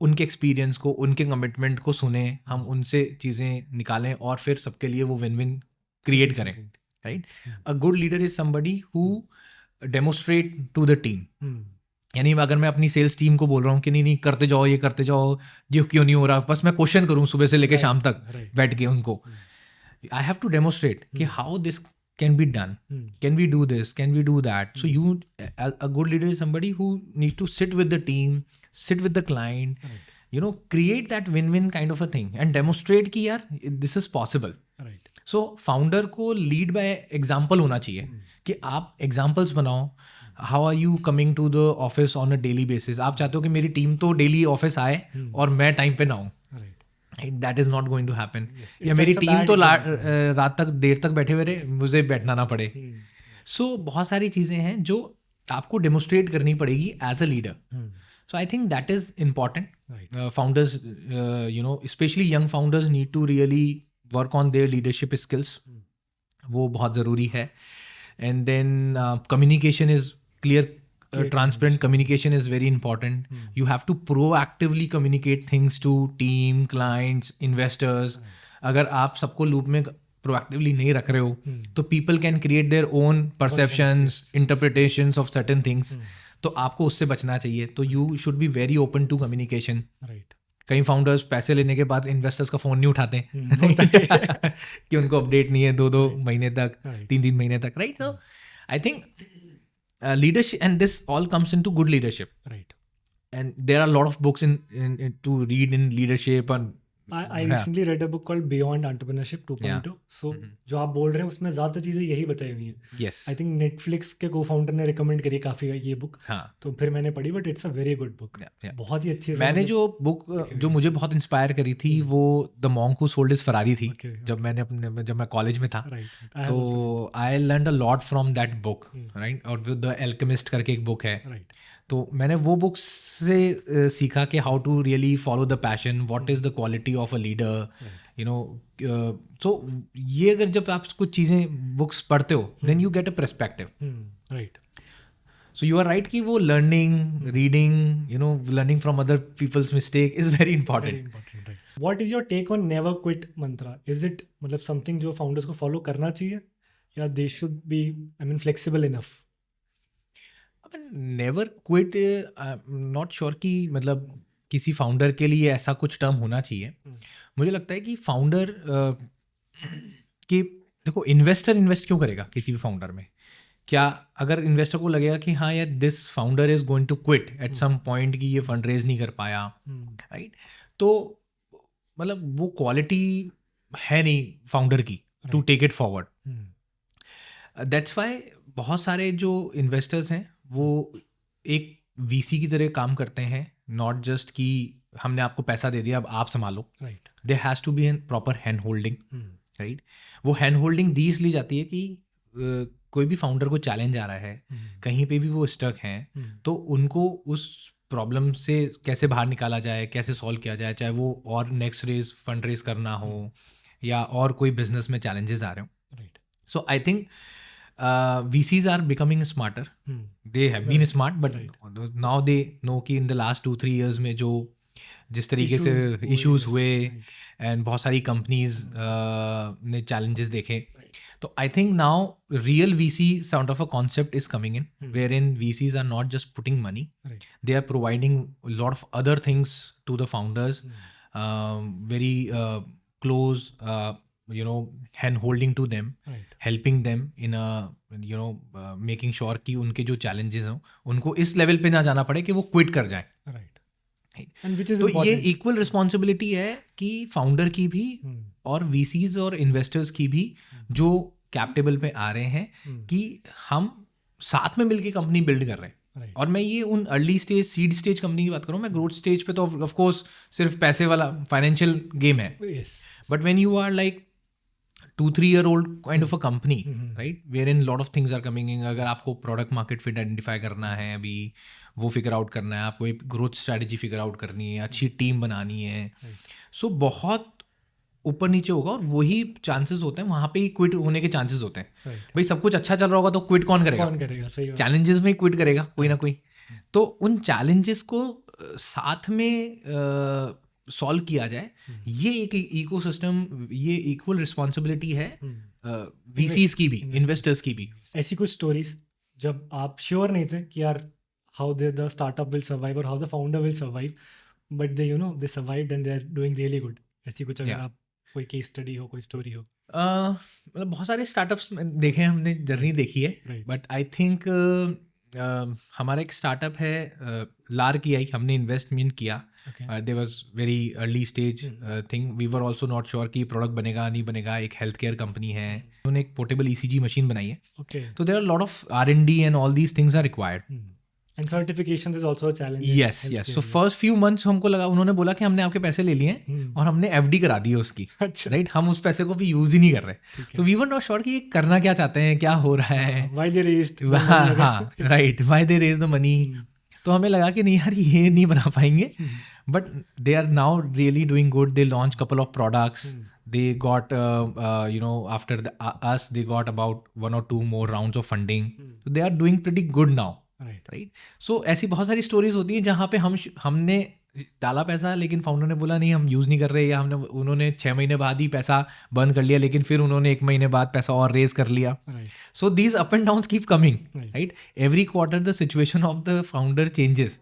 उनके एक्सपीरियंस को, उनके कमिटमेंट को सुने, हम उनसे चीज़ें निकालें और फिर सबके लिए वो विन विन क्रिएट करें, right. A good leader is somebody who demonstrate to the team. यानी अगर मैं अपनी सेल्स टीम को बोल रहा हूँ कि नहीं करते जाओ, ये करते जाओ, ये क्यों नहीं हो रहा, बस मैं क्वेश्चन करूँ सुबह से लेकर शाम तक बैठ के उनको, आई हैव टू डेमोस्ट्रेट कि how this can be done, can we do this, can we do that. So you, a good leader is somebody who needs to sit with the team, sit with the client, create that win win kind of a thing and demonstrate कि यार this is possible. So founder को lead by example होना चाहिए कि आप examples बनाओ। How are you coming to the office on a daily basis? आप चाहते हो कि मेरी टीम तो डेली ऑफिस आए और मैं टाइम पे ना हूँ, that is not going to happen. या मेरी टीम तो रात तक देर तक बैठे हुए रहे, मुझे बैठना ना पड़े। सो बहुत सारी चीज़ें हैं जो आपको डेमोस्ट्रेट करनी पड़ेगी as a leader. So I think that is important. Founders, especially young founders need to really work on their leadership skills. वो बहुत ज़रूरी है. And then communication is clear, transparent communication is very important. You have to proactively communicate things to team, clients, investors. अगर आप सबको loop में proactively नहीं रख रहे हो तो people can create their own perceptions, interpretations of certain things. तो आपको उससे बचना चाहिए. तो you should be very open to communication. Right. कई फाउंडर्स पैसे लेने के बाद इन्वेस्टर्स का फ़ोन नहीं उठाते कि उनको अपडेट नहीं है 2-2 महीने तक, 3-3 महीने तक, right. So I think leadership, and this all comes into good leadership, right? And there are a lot of books in to read in leadership. And I recently read a book called Beyond Entrepreneurship 2.0. So जो आप बोल रहे हैं उसमें ज़्यादा चीज़ें यही बताई हुई हैं. Yes. I think Netflix के co-founder ने recommend करी काफ़ी ये बुक. हाँ. तो फिर मैंने पढ़ी, but it's a very good book. बहुत ही अच्छी. मैंने जो बुक जो मुझे बहुत इंस्पायर करी थी वो The Monk Who Sold His Ferrari थी. जब मैं कॉलेज में था. तो I learned a lot from that book, right? और The Alchemist करके एक बुक है. Right. तो मैंने वो बुक्स से सीखा कि how to really follow the passion, what is the quality of a leader, so ये अगर जब आप कुछ चीज़ें बुक्स पढ़ते हो then you get a perspective, right. So you are right कि वो learning, reading, you know, learning from other people's mistake is very very important. Important, right. What is your take on never quit mantra? Is it मतलब something जो founders को follow करना चाहिए, या they should be, I mean, flexible enough? Never quit, not sure कि मतलब किसी founder के लिए ऐसा कुछ टर्म होना चाहिए. मुझे लगता है कि फाउंडर कि देखो, इन्वेस्टर इन्वेस्ट क्यों करेगा किसी भी फाउंडर में? क्या अगर इन्वेस्टर को लगेगा कि हाँ यार, this founder is going to quit at some point, कि ये फंड रेज नहीं कर पाया, राइट, तो मतलब वो क्वालिटी है नहीं फाउंडर की to take it forward. That's why बहुत सारे जो इन्वेस्टर्स हैं वो एक वीसी की तरह काम करते हैं. नॉट जस्ट कि हमने आपको पैसा दे दिया, अब आप संभालो. Right. There has to be an proper hand holding, right. वो हैंड होल्डिंग दी इसलिए जाती है कि कोई भी फाउंडर को चैलेंज आ रहा है, कहीं पे भी वो स्टक हैं, तो उनको उस प्रॉब्लम से कैसे बाहर निकाला जाए, कैसे सॉल्व किया जाए, चाहे वो और नेक्स्ट रेज फंड रेज करना हो या और कोई बिजनेस में चैलेंजेस आ रहे हो. Right. So I think VCs are becoming smarter. They have been smart, but now they know कि in the last 2-3 years में जो जिस तरीके से issues हुए and बहुत सारी companies ने challenges देखे, तो I think now real VC sort of a concept is coming in, wherein VCs are not just putting money, they are providing a lot of other things to the founders, very close, you know, hand holding to them, helping them in a, you know, making sure कि उनके जो challenges हों उनको इस level पे ना जाना पड़े कि वो क्विट कर जाए. तो ये इक्वल रिस्पॉन्सिबिलिटी है कि फाउंडर की भी और VCs और इन्वेस्टर्स की भी जो कैप टेबल पे आ रहे हैं, कि हम साथ में मिलके कंपनी बिल्ड कर रहे हैं. और मैं ये उन early stage, seed stage company की बात करूँ. मैं ग्रोथ स्टेज पे तो ऑफ कोर्स सिर्फ पैसे वाला फाइनेंशियल गेम है, but when you are like 2-3 year old kind of a company, right, wherein lot of things are coming in. अगर आपको प्रोडक्ट मार्केट फिट आइडेंटिफाई करना है, अभी वो फिगर आउट करना है, आपको एक ग्रोथ स्ट्रैटेजी फिगर आउट करनी है, अच्छी टीम बनानी है, सो बहुत ऊपर नीचे होगा और वही चांसेस होते हैं, वहाँ पे ही क्विट होने के चांसेस होते हैं. भाई सब कुछ अच्छा चल रहा होगा तो क्विट कौन करेगा? चैलेंजेस में ही क्विट करेगा कोई ना कोई. तो उन चैलेंजेस को साथ में सॉल्व किया जाए, ये एक इकोसिस्टम, ये इक्वल रिस्पॉन्सिबिलिटी है VCs की भी, इन्वेस्टर्स की भी. ऐसी कुछ स्टोरीज जब आप श्योर नहीं थे कि यार how the startup will survive और how the founder will survive, but they, you know, they survived and they are doing really good. ऐसी कुछ अगर आप कोई केस स्टडी हो, कोई स्टोरी हो? मतलब बहुत सारे स्टार्टअप्स देखे हैं हमने, जर्नी देखी है, बट आई थिंक हमारा एक स्टार्टअप है LARKEI, हमने इन्वेस्टमेंट किया. There was very early stage thing. We were also not sure कि प्रोडक्ट बनेगा नहीं बनेगा. एक हेल्थ केयर कंपनी है, उन्होंने एक पोर्टेबल ECG मशीन बनाई है. तो there are a lot of R&D and all these things are required. And certifications is also a challenge. Yes. So first few months हमको लगा, उन्होंने बोला कि हमने आपके पैसे ले लिए हैं और हमने FD करा दी है उसकी, राइट. हम उस पैसे को भी यूज ही नहीं कर रहे. तो we were not sure कि ये करना क्या चाहते हैं, क्या हो रहा है. Why they raised? हाँ, right. Why they raised the money? तो हमें लगा कि नहीं यार, ये नहीं बना पाएंगे. But they are now really doing good. They launched couple of products. They got, you know, after us, they got about 1 or 2 more rounds of funding. So they are doing pretty good now. Right. So ऐसी बहुत सारी stories होती हैं जहाँ पे हमने डाला पैसा, लेकिन फाउंडर ने बोला नहीं हम यूज़ नहीं कर रहे, या उन्होंने 6 महीने बाद ही पैसा बर्न कर लिया, लेकिन फिर उन्होंने 1 महीने बाद पैसा और रेज कर लिया. So these up and downs keep coming. Right. Every quarter the situation of the founder changes.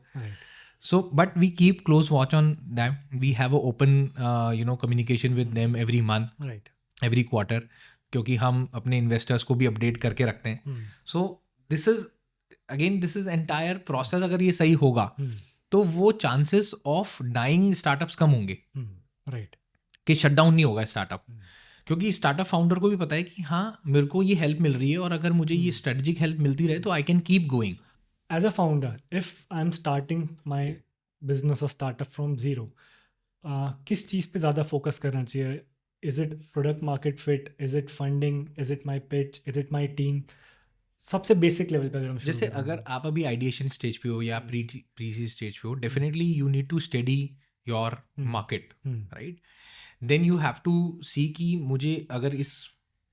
So, but we keep close watch on them. We have an open, you know, communication with them every month, every quarter, क्योंकि हम अपने investors को भी update करके रखते हैं. So, this is entire process. अगर ये सही होगा, तो वो chances of dying startups कम होंगे. कि shutdown नहीं होगा startup. क्योंकि startup founder को भी पता है कि हाँ मेरे को ये help मिल रही है, और अगर मुझे ये strategic help मिलती रहे तो I can keep going. As a founder, if I'm starting my business or startup from zero, किस चीज़ पे ज़्यादा फोकस करना चाहिए? Is it product market fit? Is it funding? Is it my pitch? Is it my team? सबसे basic level पे अगर हम जैसे अगर आप अभी आइडिएशन स्टेज पे हो या प्री स्टेज पे हो, definitely you need to study your market, right. Then you have to see कि मुझे अगर इस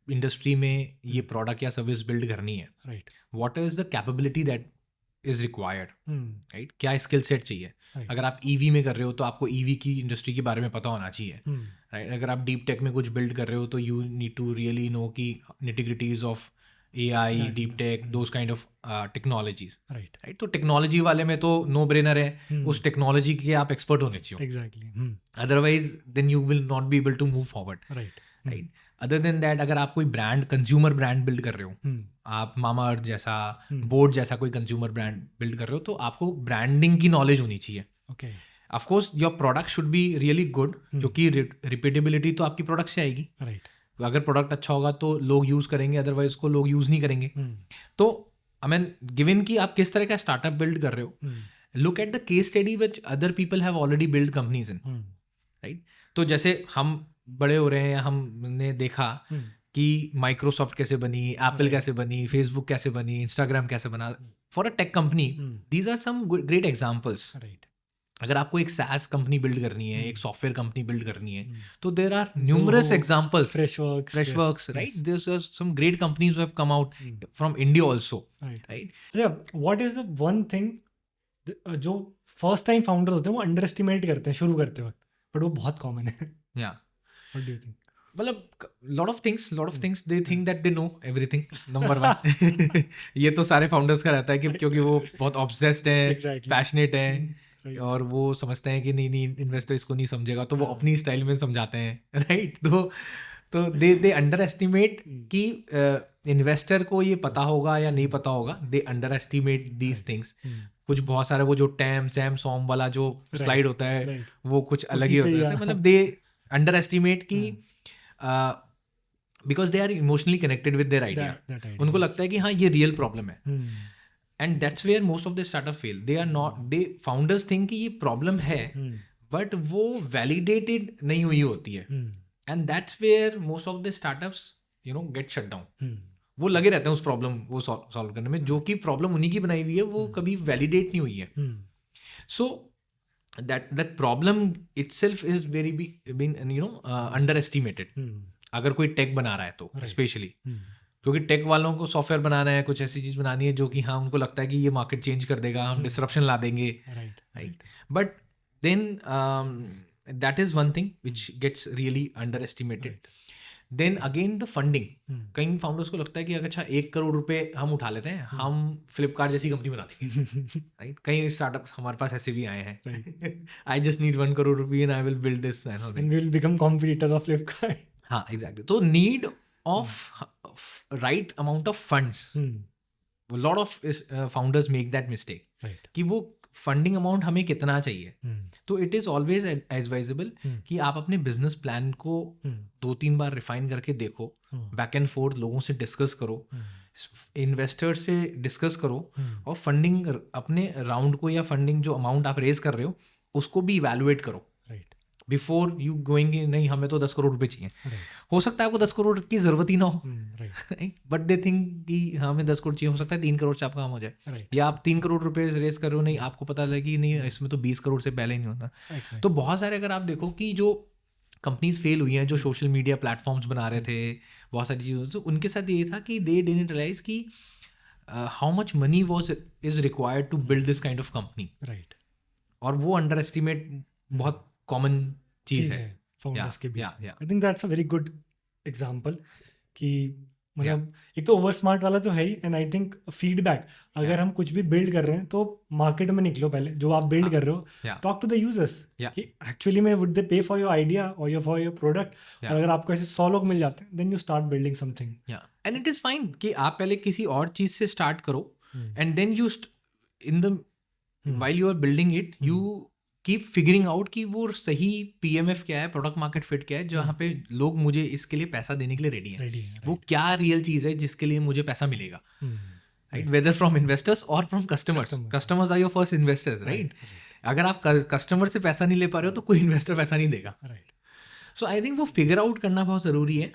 इंडस्ट्री में ये प्रोडक्ट या सर्विस बिल्ड करनी है, right, what is the capability that is required, hmm, right? क्या स्किल सेट चाहिए? Right. अगर आप ईवी में कर रहे हो तो आपको ईवी की इंडस्ट्री के बारे में पता होना चाहिए, हम्म, राइट? अगर आप डीप टेक में कुछ बिल्ड कर रहे हो तो you need to really know की nitty gritties of AI, That deep industry, tech, those kind of technologies, right, right? तो टेक्नोलॉजी वाले में तो नो ब्रेनर है, हम्म, उस टेक्नोलॉजी के आप एक्सपर्ट होने चाहिए, exactly, otherwise then you will not be able to move forward, right, right? Other than that, अगर आप कोई ब्रांड, कंज्यूमर ब्रांड बिल्ड कर रहे हो, हम्म, आप मामा अर्थ जैसा, हम्म, बोर्ड जैसा कोई कंज्यूमर ब्रांड बिल्ड कर रहे हो, तो आपको ब्रांडिंग की नॉलेज होनी चाहिए. Okay, of course your product should be really good, क्योंकि रिपीटेबिलिटी तो आपकी प्रोडक्ट से आएगी. राइट, अगर प्रोडक्ट अच्छा होगा तो लोग यूज़ करेंगे, अदरवाइज उसको लोग यूज़ नहीं करेंगे. तो आई मीन, गिवन कि आप किस तरह का स्टार्टअप बिल्ड कर रहे हो, look at the case study which other people have already build companies in, right? तो जैसे हम बड़े हो रहे हैं, हमने देखा कि माइक्रोसॉफ्ट कैसे बनी, एप्पल कैसे बनी, फेसबुक कैसे बनी, इंस्टाग्राम कैसे बना. For a tech company these are some great examples. Right, अगर आपको एक SaaS कंपनी बिल्ड करनी है, एक सॉफ्टवेयर कंपनी बिल्ड करनी है, तो there are numerous examples. Freshworks, right? There's some great companies who have come out from India also, right? अच्छा, what is the one thing जो फर्स्ट टाइम फाउंडर होते हैं वो अंडर एस्टिमेट करते हैं शुरू करते वक्त, बट वो बहुत कॉमन है? Yeah. What do you think? मतलब lot of things they think that they know everything. Number one. ये तो सारे फाउंडर्स का रहता है कि क्योंकि वो बहुत ऑब्सेस्ड है, Exactly. पैशनेट है, Right. और वो समझते हैं कि नहीं इन्वेस्टर इसको नहीं समझेगा, तो वो अपनी स्टाइल में समझाते हैं, राइट? तो दे अंडर एस्टिमेट कि इन्वेस्टर को ये पता होगा या नहीं पता होगा. दे अंडर एस्टिमेट दीज थिंग्स. कुछ बहुत सारे वो जो टैम सैम सॉम वाला जो स्लाइड होता है, Right. वो कुछ अलग ही उसी पे होता है. ही, मतलब दे अंडर एस्टिमेट कि because they are emotionally connected with their idea. that idea, उनको yes, लगता है कि हाँ ये रियल प्रॉब्लम है. Hmm. And that's where most of the startup fail. They are not, they founders think कि ये प्रॉब्लम है, Hmm. बट वो वैलिडेटेड नहीं हुई होती है. Hmm. And that's where most of the startups get shut down. Hmm. वो लगे रहते हैं उस प्रॉब्लम वो सॉल्व करने में, जो कि प्रॉब्लम उन्हीं की बनाई हुई है, वो कभी वैलिडेट नहीं हुई है. Hmm. So that problem itself is very been underestimated. Hmm. अगर कोई टेक बना रहा है तो स्पेशली, Hmm. क्योंकि टेक वालों को सॉफ्टवेयर बनाना है, कुछ ऐसी चीज़ बनानी है जो कि हाँ उनको लगता है कि ये मार्केट चेंज कर देगा, हम डिसरप्शन ला देंगे, Right. Right? But then that is one thing which gets really underestimated. Then again the funding. कई फाउंडर्स को लगता है कि अगर अच्छा 1 करोड़ रुपए हम उठा लेते हैं, हम फ्लिपकार्ट जैसी कंपनी बना देंगे, राइट? कई स्टार्टअप हमारे पास ऐसे भी आए हैं. आई जस्ट नीड 1 करोड़ रुपये and I will build this. And we'll become competitors of Flipkart. हाँ, एग्जैक्टली. तो need of right amount of funds. Lot of founders make that mistake Right. कि वो फंडिंग अमाउंट हमें कितना चाहिए. Hmm. तो it is always advisable कि आप अपने बिजनेस प्लान को 2-3 बार रिफाइन करके देखो, बैक एंड फोर्थ लोगों से डिस्कस करो, इन्वेस्टर से डिस्कस करो, और फंडिंग अपने राउंड को या फंडिंग जो अमाउंट आप रेज कर रहे हो उसको भी इवैल्यूएट करो Right. Before you going. नहीं हमें तो 10 करोड़ रुपए चाहिए. Right. हो सकता है आपको 10 करोड़ की ज़रूरत ही ना हो, Right. बट दे थिंक कि हमें 10 करोड़ चाहिए. हो सकता है 3 करोड़ से आपका काम हो जाए, Right. या आप 3 करोड़ रुपए रेस कर रहे हो, नहीं आपको पता लगे कि नहीं इसमें तो 20 करोड़ से पहले ही नहीं होता. Exactly. तो बहुत सारे अगर आप देखो कि जो कंपनीज फेल हुई हैं, जो सोशल मीडिया प्लेटफॉर्म्स बना रहे थे, बहुत सारी चीज़ों, तो उनके साथ ये था कि दे डिडंट रियलाइज कि how much money was is required to build this kind of company. Right. और वो अंडर एस्टिमेट बहुत कॉमन चीज़ है फाउंडर्स के बीच. yeah. I think that's a very good example कि मतलब एक तो ओवर स्मार्ट वाला तो है ही, एंड आई थिंक फीडबैक. अगर हम कुछ भी बिल्ड कर रहे हैं तो मार्केट में निकलो, पहले जो आप बिल्ड कर रहे हो, टॉक टू द यूजर्स कि एक्चुअली में would they pay for your idea और फॉर योर प्रोडक्ट. और अगर आपको ऐसे 100 लोग मिल जाते हैं, then you start building something. And it is fine कि आप पहले किसी और चीज़ से स्टार्ट करो, and then you in the while you are building it, you keep figuring out कि वो सही PMF क्या है, प्रोडक्ट मार्केट फिट क्या है, जहाँ पे लोग मुझे इसके लिए पैसा देने के लिए रेडी हैं. वो क्या रियल चीज़ है जिसके लिए मुझे पैसा मिलेगा, राइट? वेदर फ्रॉम इन्वेस्टर्स और from customers. Customers are your first investors, right? अगर आप कस्टमर से पैसा नहीं ले पा रहे हो तो कोई इन्वेस्टर पैसा नहीं देगा. सो आई थिंक वो फिगर आउट करना बहुत ज़रूरी है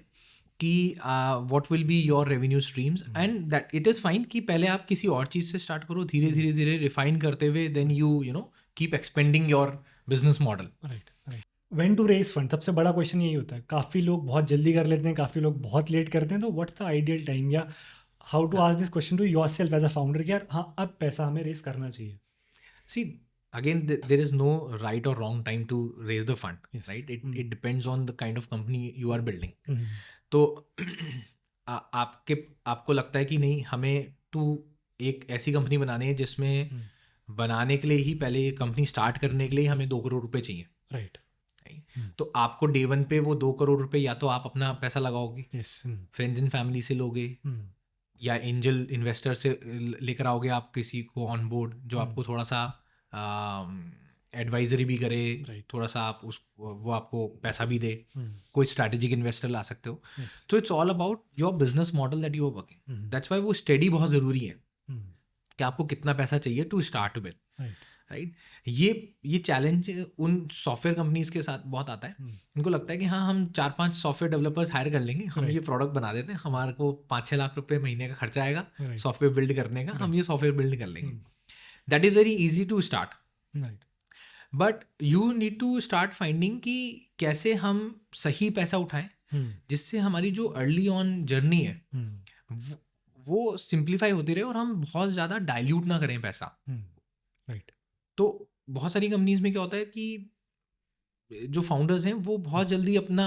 कि what will be your revenue streams, and that it is fine कि पहले आप किसी और चीज़ से स्टार्ट करो, धीरे धीरे रिफाइन करते हुए then you keep expanding your business model. Right. When to raise fund, सबसे बड़ा क्वेश्चन यही होता है. काफ़ी लोग बहुत जल्दी कर लेते हैं, काफ़ी लोग बहुत लेट करते हैं. तो व्हाट्स द आइडियल टाइम, या how to ask this question to yourself as a founder कि यार हाँ अब पैसा हमें रेस करना चाहिए. See, again, there is no right or wrong time to raise the fund, Yes. right? It depends on the kind of company you are building. हम्म, तो आपको लगता है कि नहीं, हमें एक ऐसी कंपनी बनानी है जिसमें बनाने के लिए ही, पहले ये कंपनी स्टार्ट करने के लिए हमें 2 करोड़ रुपए चाहिए, राइट. तो आपको डे वन पे वो 2 करोड़ रुपए या तो आप अपना पैसा लगाओगे, यस. फ्रेंड्स एंड फैमिली से लोगे, या एंजल इन्वेस्टर से लेकर आओगे आप किसी को ऑन बोर्ड जो आपको थोड़ा सा एडवाइजरी भी करे, थोड़ा सा वो आपको पैसा भी दे, कोई स्ट्रैटेजिक इन्वेस्टर ला सकते हो. तो it's all about your business model that you are working. That's why वो स्टडी बहुत ज़रूरी है कि आपको कितना पैसा चाहिए टू स्टार्ट विद, राइट. ये चैलेंज उन सॉफ्टवेयर कंपनीज के साथ बहुत आता है. इनको लगता है कि हाँ, हम 4-5 सॉफ्टवेयर डेवलपर्स हायर कर लेंगे, हम ये प्रोडक्ट बना देते हैं, हमारे को 5-6 लाख रुपए महीने का खर्चा आएगा सॉफ्टवेयर बिल्ड करने का, हम ये सॉफ्टवेयर बिल्ड कर लेंगे. That is very easy to start, but you need to start finding कि कैसे हम सही पैसा उठाएं जिससे हमारी जो अर्ली ऑन जर्नी है वो सिंप्लीफाई होती रहे और हम बहुत ज़्यादा डाइल्यूट ना करें पैसा. राइट. तो बहुत सारी कंपनीज में क्या होता है कि जो फाउंडर्स हैं वो बहुत जल्दी अपना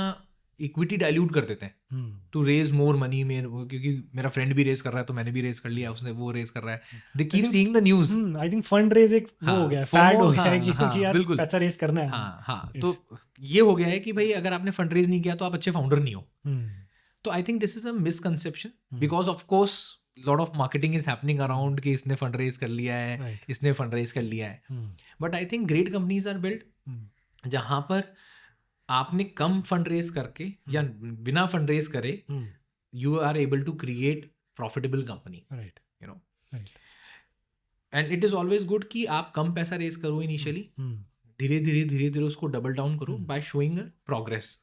इक्विटी डाइल्यूट कर देते हैं टू रेज मोर मनी. क्योंकि मेरा फ्रेंड भी रेज कर रहा है तो मैंने भी रेज कर लिया, उसने वो रेज कर रहा है. They keep seeing the news. I think fund raise एक वो हो गया, फैड हो गया है कि यार बिल्कुल पैसा रेज करना है. हाँ. तो ये हो गया है कि भाई अगर आपने फंड रेज नहीं किया तो आप अच्छे फाउंडर नहीं हो. तो I think this is a misconception, because of course lot of marketing is happening around कि इसने फंड रेज कर लिया है, इसने फंड रेज कर लिया है. But I think great companies are build जहाँ पर आपने कम फंड रेज करके या बिना फंड रेज करे you are able to create profitable company, right. You know. And it is always good कि आप कम पैसा रेज करो इनिशियली, धीरे धीरे उसको डबल डाउन करो by showing progress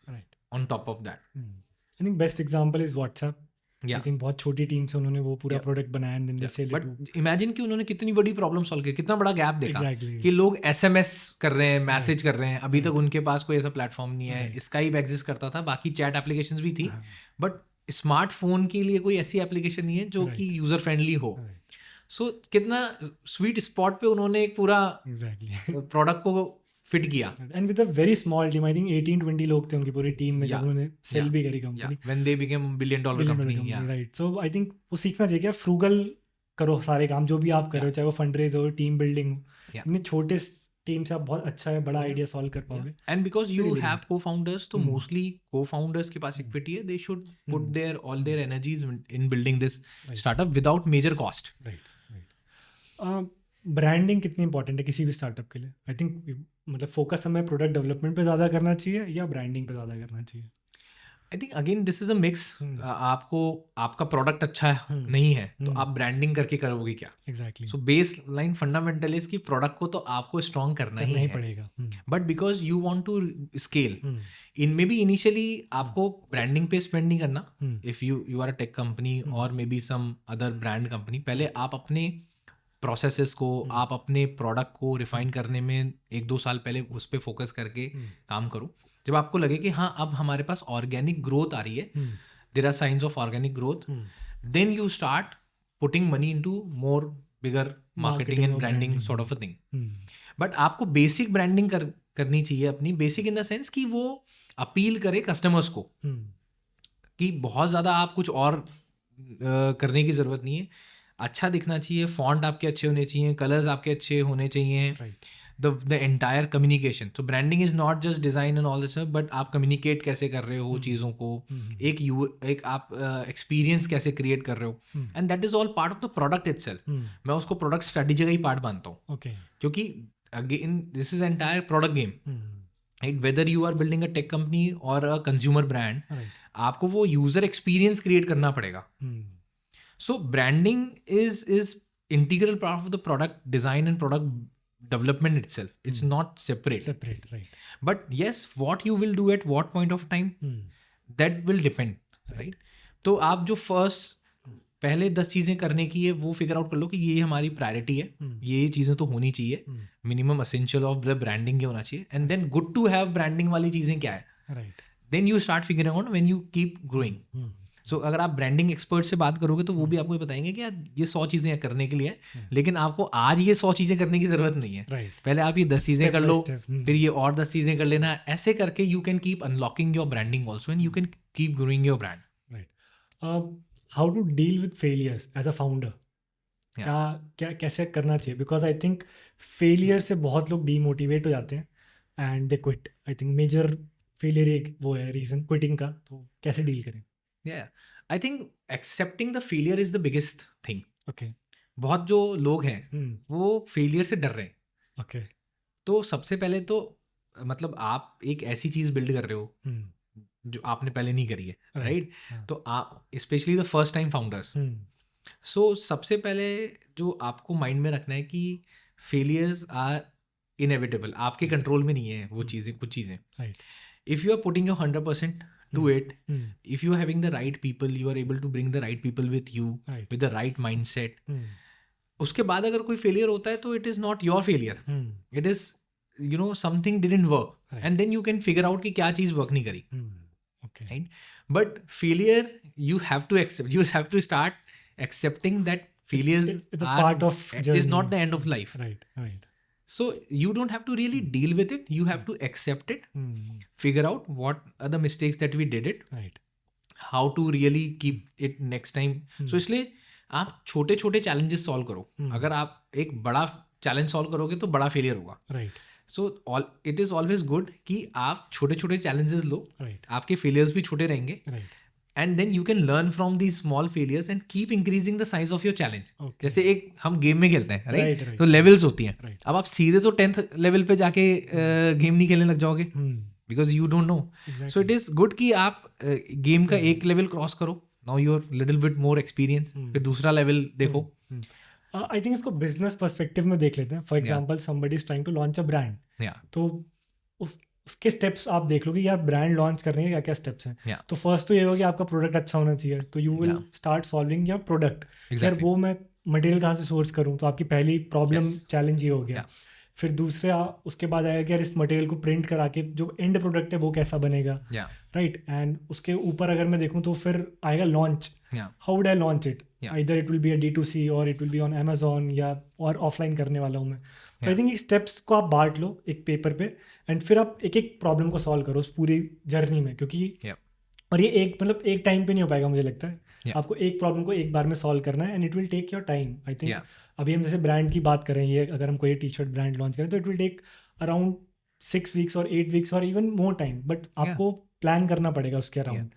on top of that. I think best example is WhatsApp. Yeah. I think बहुत छोटी टीम से उन्होंने वो पूरा प्रोडक्ट बनाया and then they sell it to. But imagine कि उन्होंने कितनी बड़ी प्रॉब्लम सॉल्व की, कितना बड़ा गैप देखा. Exactly. कि लोग SMS कर रहे हैं, मैसेज कर रहे हैं, अभी तक उनके पास कोई ऐसा प्लेटफॉर्म नहीं है. स्काइप एग्जिस्ट करता था, बाकी चैट एप्लीकेशंस भी थी, बट स्मार्टफोन के लिए कोई ऐसी एप्लीकेशन नहीं है जो कि यूजर फ्रेंडली हो. सो कितना स्वीट स्पॉट पे उन्होंने एक पूरा प्रोडक्ट को फिट किया. And with a very small team, I think 18-20 लोग थे उनकी पूरी टीम में जब उन्होंने सेल भी करी company. When they became $1 billion company. Right. So I think वो सीखना चाहिए कि फ्रूगल करो सारे काम जो भी आप कर रहे हो, चाहे वो फंड रेज हो, टीम बिल्डिंग हो. इतने छोटे टीम से आप बहुत अच्छा है बड़ा आइडिया सॉल्व कर पाओगे. And because you have co-founders, तो मोस्टली को-फाउंडर्स के पास इक्विटी है, they should put their all their energies in building this startup without major cost. Right. Branding कितनी इंपॉर्टेंट है किसी भी स्टार्टअप के लिए? आई थिंक मतलब फोकस हमें प्रोडक्ट डेवलपमेंट पे ज़्यादा करना चाहिए या ब्रांडिंग पे ज़्यादा करना चाहिए? I think again this is a mix. आपको आपका प्रोडक्ट अच्छा नहीं है तो आप ब्रांडिंग करके करोगे क्या? Exactly. So base line fundamental is कि प्रोडक्ट को तो आपको स्ट्रॉन्ग करना ही पड़ेगा, but because you want to scale in maybe initially आपको ब्रांडिंग पे स्पेंड नहीं करना. If you are a tech company और maybe some other brand company, पहले आप अपने प्रोसेसेस को, आप अपने प्रोडक्ट को रिफाइन करने में 1-2 साल पहले उस पर फोकस करके काम करो. जब आपको लगे कि हाँ अब हमारे पास ऑर्गेनिक ग्रोथ आ रही है, there are science of organic growth, then you start putting money into more bigger marketing and branding sort of a thing. But आपको बेसिक ब्रांडिंग करनी चाहिए अपनी, बेसिक इन द सेंस कि वो अपील करे कस्टमर्स को, कि बहुत ज़्यादा आप कुछ और करने की ज़रूरत नहीं है. अच्छा दिखना चाहिए, फॉन्ट आपके अच्छे होने चाहिए, कलर्स आपके अच्छे होने चाहिए, द एंटायर कम्युनिकेशन. तो branding is not just design and all this, but आप कम्युनिकेट कैसे कर रहे हो चीज़ों को, एक आप एक्सपीरियंस कैसे क्रिएट कर रहे हो, and that is all part of the product itself. मैं उसको प्रोडक्ट स्ट्रेटेजी का ही पार्ट मानता हूँ, क्योंकि again this is entire product game, right. Whether you are building a tech company और अ कंज्यूमर ब्रांड, आपको वो यूजर एक्सपीरियंस क्रिएट करना पड़ेगा. So branding is integral part of the product design and product development itself. It's not separate, right. But yes, what you will do at what point of time, that will depend, right? तो आप जो first पहले 10 चीज़ें करने की है वो figure out कर लो कि ये हमारी प्रायोरिटी है, ये चीज़ें तो होनी चाहिए, minimum essential of the branding ये होना चाहिए, and then good to have branding वाली चीज़ें क्या है, right. Then you start figuring out when you keep growing. So अगर आप ब्रांडिंग एक्सपर्ट से बात करोगे तो वो भी आपको ये बताएंगे कि यार ये 100 चीज़ें करने के लिए है, लेकिन आपको आज ये 100 चीज़ें करने की ज़रूरत नहीं है। राइट, पहले आप ये 10 चीज़ें स्टेप कर बाय लो, स्टेप। फिर ये और 10 चीज़ें कर लेना। ऐसे करके you can keep unlocking your branding also and you can keep growing your brand. How to deal with failures as a founder? क्या क्या कैसे करना चाहिए? बिकॉज आई थिंक फेलियर से बहुत लोग डीमोटिवेट हो जाते हैं and they quit. I think major failure एक वो है रीज़न क्विटिंग का, तो कैसे डील करें? I think accepting the failure is the biggest thing. Okay. बहुत जो लोग हैं वो फेलियर से डर रहे हैं। ओके। तो सबसे पहले तो मतलब आप एक ऐसी चीज़ बिल्ड कर रहे हो जो आपने पहले नहीं करी है, राइट? तो आप specially the first time founders, so सबसे पहले जो आपको माइंड में रखना है कि फेलियर्स आर इनएविटेबल, आपके कंट्रोल में नहीं है वो चीज़ें, कुछ चीज़ें। If you are putting your 100% to it, if you are having the right people, you are able to bring the right people with you, with the right mindset, उसके बाद अगर कोई फेलियर होता है तो it is not your failure, it is something didn't work, and then you can figure out कि क्या चीज़ work नहीं करी, right? But failure you have to accept, you have to start accepting that failures it's a part of journey. is not the end of life, right. So you don't have to really deal with it, you have to accept it, figure out what are the mistakes that we did it, right, how to really keep it next time. So इसलिए आप छोटे छोटे challenges solve करो। अगर आप एक बड़ा challenge solve करोगे तो बड़ा failure होगा, right. So it is always good कि आप छोटे छोटे challenges लो, right. आपके failures भी छोटे रहेंगे, right. and then you can learn from these small failures and keep increasing the size of your challenge. Okay. जैसे एक हम गेम में खेलते हैं, राइट? right. तो लेवल्स होती हैं। right. अब आप सीधे तो 10th लेवल पे जाके गेम नहीं खेलने लग जाओगे, because you don't know. So it is good कि आप गेम का एक लेवल क्रॉस करो, now you are little bit more experience, फिर दूसरा लेवल देखो। आई थिंक इसको बिजनेस पर्सपेक्टिव में देख लेते हैं। For example somebody is trying to launch a brand, तो उसके स्टेप्स आप देख लो कि यार ब्रांड लॉन्च करने के क्या क्या स्टेप्स हैं। तो फर्स्ट तो ये होगा कि आपका प्रोडक्ट अच्छा होना चाहिए, तो you will start solving your product. यार वो मैं मटेरियल कहाँ से सोर्स करूँ, तो आपकी पहली प्रॉब्लम चैलेंज ये हो गया। फिर दूसरा उसके बाद आएगा कि यार इस मटेरियल को प्रिंट करा के जो एंड प्रोडक्ट है वो कैसा बनेगा, राइट? एंड उसके ऊपर अगर मैं देखूँ तो फिर आएगा launch. How would I launch it? Either it will be a D2C और it will be on Amazon, या और ऑफलाइन करने वाला हूँ मैं। तो आई थिंक एक स्टेप्स को आप बांट लो एक पेपर पे, एंड फिर आप एक एक प्रॉब्लम को सॉल्व करो उस पूरी जर्नी में, क्योंकि और ये एक मतलब एक टाइम पे नहीं हो पाएगा मुझे लगता है। आपको एक प्रॉब्लम को एक बार में सॉल्व करना है, and it will take your time. I think अभी हम जैसे ब्रांड की बात करें, ये अगर हम कोई T-shirt ब्रांड लॉन्च करें तो it will take around 6 weeks और 8 weeks और इवन मोर टाइम, बट आपको प्लान करना पड़ेगा उसके around.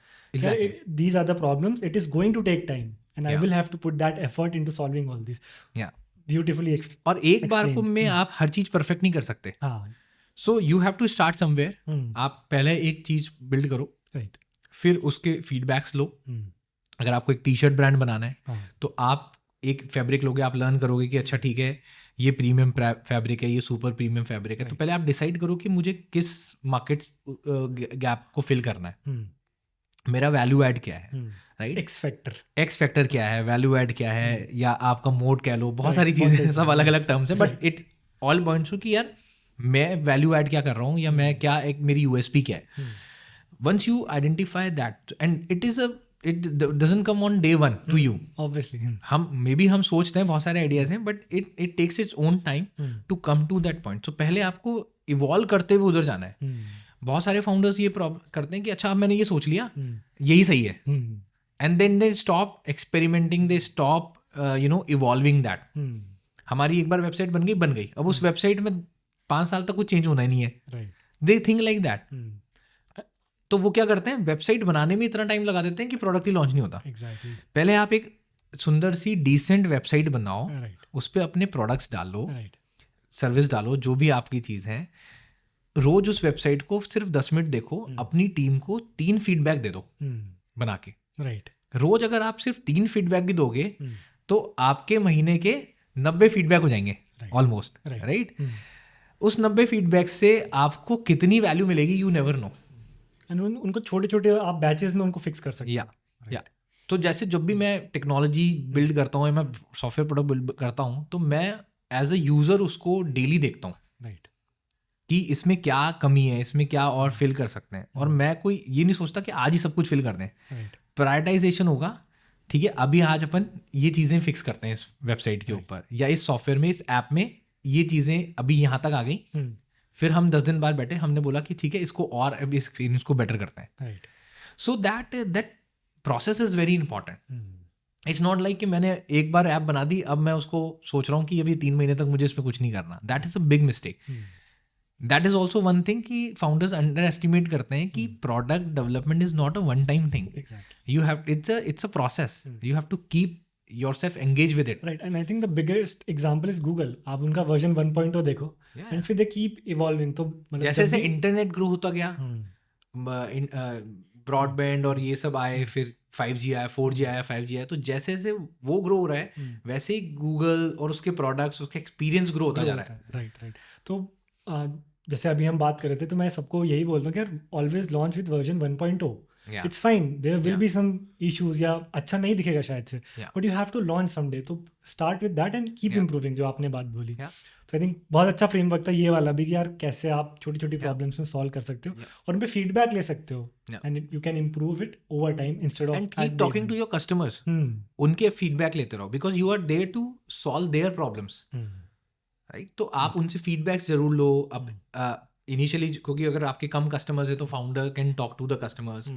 These are the problems, it is going to take time, and I will have to put that effort into solving all this. Beautifully. और एक बार को में आप हर चीज परफेक्ट नहीं कर सकते। So you have to start somewhere. आप पहले एक चीज बिल्ड करो, राइट, फिर उसके फीडबैक्स लो। अगर आपको एक T-shirt ब्रांड बनाना है तो आप एक फैब्रिक लोगे, आप लर्न करोगे कि अच्छा ठीक है ये प्रीमियम फैब्रिक है, ये सुपर प्रीमियम फैब्रिक है, तो पहले आप डिसाइड करो कि मुझे किस मार्केट गैप को फिल करना है, मेरा वैल्यू ऐड क्या है, राइट? एक्स फैक्टर क्या है, वैल्यू ऐड क्या है, या आपका मोड कह लो, बहुत सारी चीज़ें, सब अलग अलग टर्म्स हैं, बट इट ऑल पॉइंट्स हो कि यार मैं वैल्यू ऐड क्या कर रहा हूँ, या मैं क्या, एक मेरी USP क्या है। Once you identify that, and it doesn't come on day one to you, obviously. हम सोचते हैं बहुत सारे आइडियाज हैं, but it takes its own time to come to that point. So पहले आपको इवॉल्व करते हुए उधर जाना है। बहुत सारे फाउंडर्स ये करते हैं कि अच्छा अब मैंने ये सोच लिया, यही सही है, and then they stop experimenting, they stop evolving that. हमारी एक बार वेबसाइट बन गई, अब उस वेबसाइट में 5 साल तक कुछ चेंज होना ही नहीं है। They think like that. तो वो क्या करते हैं, वेबसाइट बनाने में इतना टाइम लगा देते हैं कि प्रोडक्ट ही लॉन्च नहीं होता। Exactly. पहले आप एक सुंदर सी डिसेंट वेबसाइट बनाओ, उस पर अपने प्रोडक्ट्स डालो, सर्विस डालो, जो भी आपकी चीज़ है। रोज उस वेबसाइट को सिर्फ 10 मिनट देखो, अपनी टीम को 3 फीडबैक दे दो बना के। रोज अगर आप सिर्फ 3 फीडबैक भी दोगे तो आपके महीने के 90 फीडबैक हो जाएंगे ऑलमोस्ट, राइट? उस 90 फीडबैक से आपको कितनी वैल्यू मिलेगी, यू नेवर नो। उनको छोटे छोटे आप बैचेस में उनको फिक्स कर सकते हैं। या तो जैसे जब भी मैं टेक्नोलॉजी बिल्ड करता हूँ, मैं सॉफ्टवेयर प्रोडक्ट बिल्ड करता हूँ, तो मैं एज अ यूज़र उसको डेली देखता हूँ, राइट, कि इसमें क्या कमी है, इसमें क्या और फिल कर सकते हैं। और मैं कोई ये नहीं सोचता कि आज ही सब कुछ फिल कर दें। प्रायोरिटाइजेशन होगा, ठीक है, अभी आज अपन ये चीज़ें फिक्स करते हैं इस वेबसाइट के Right. ऊपर या इस सॉफ्टवेयर में, इस ऐप में ये चीज़ें अभी यहाँ तक आ गई, Hmm. फिर हम 10 दिन बाद बैठे, हमने बोला कि ठीक है इसको और अभी इस एक्सपीरियंस को बेटर करते हैं. Right. So that process is very important. Hmm. It's not like कि मैंने एक बार ऐप बना दी, अब मैं उसको सोच रहा हूँ कि अभी 3 महीने तक मुझे इसमें कुछ नहीं करना. That is a big mistake. Hmm. That is also one thing कि फाउंडर्स अंडर एस्टिमेट करते हैं कि product development is not a one time thing. Exactly. You have it's a process. You have to keep yourself engaged with it. Right. And I think the biggest example is Google. आप उनका version 1.0 देखो Yeah. and फिर they keep evolving. तो मतलब जैसे जब जैसे भी इंटरनेट ग्रो होता गया, Hmm. ब्रॉडबैंड और ये सब आए, फिर 5G आया, 4G आया, 5G आया, तो जैसे जैसे वो ग्रो हो रहा है, Hmm. वैसे ही गूगल और उसके प्रोडक्ट्स, उसके एक्सपीरियंस ग्रो होता जा रहा है. Right right. तो जैसे अभी हम बात कर रहे थे, तो मैं सबको यही बोलता हूँ कि यार always launch with version 1.0. Yeah. It's fine, there will Yeah. Be some issues या अच्छा नहीं दिखेगा शायद से, Yeah. But you have to launch someday. तो start with that and keep Yeah. Improving, जो आपने बात बोली. Yeah. तो आई थिंक बहुत अच्छा फ्रेमवर्क था ये वाला भी कि यार कैसे आप छोटी छोटी Yeah. प्रॉब्लम्स में सॉल्व कर सकते हो Yeah. और उन पे फीडबैक ले सकते हो Yeah. And you can improve it over time instead of and keep talking to your customers. उनके फीडबैक लेते रहो, because you are there to solve their problems, right. तो आप उनसे फीडबैक्स जरूर लो. अब इनिशियली, क्योंकि अगर आपके कम कस्टमर्स है तो founder can talk to the customers,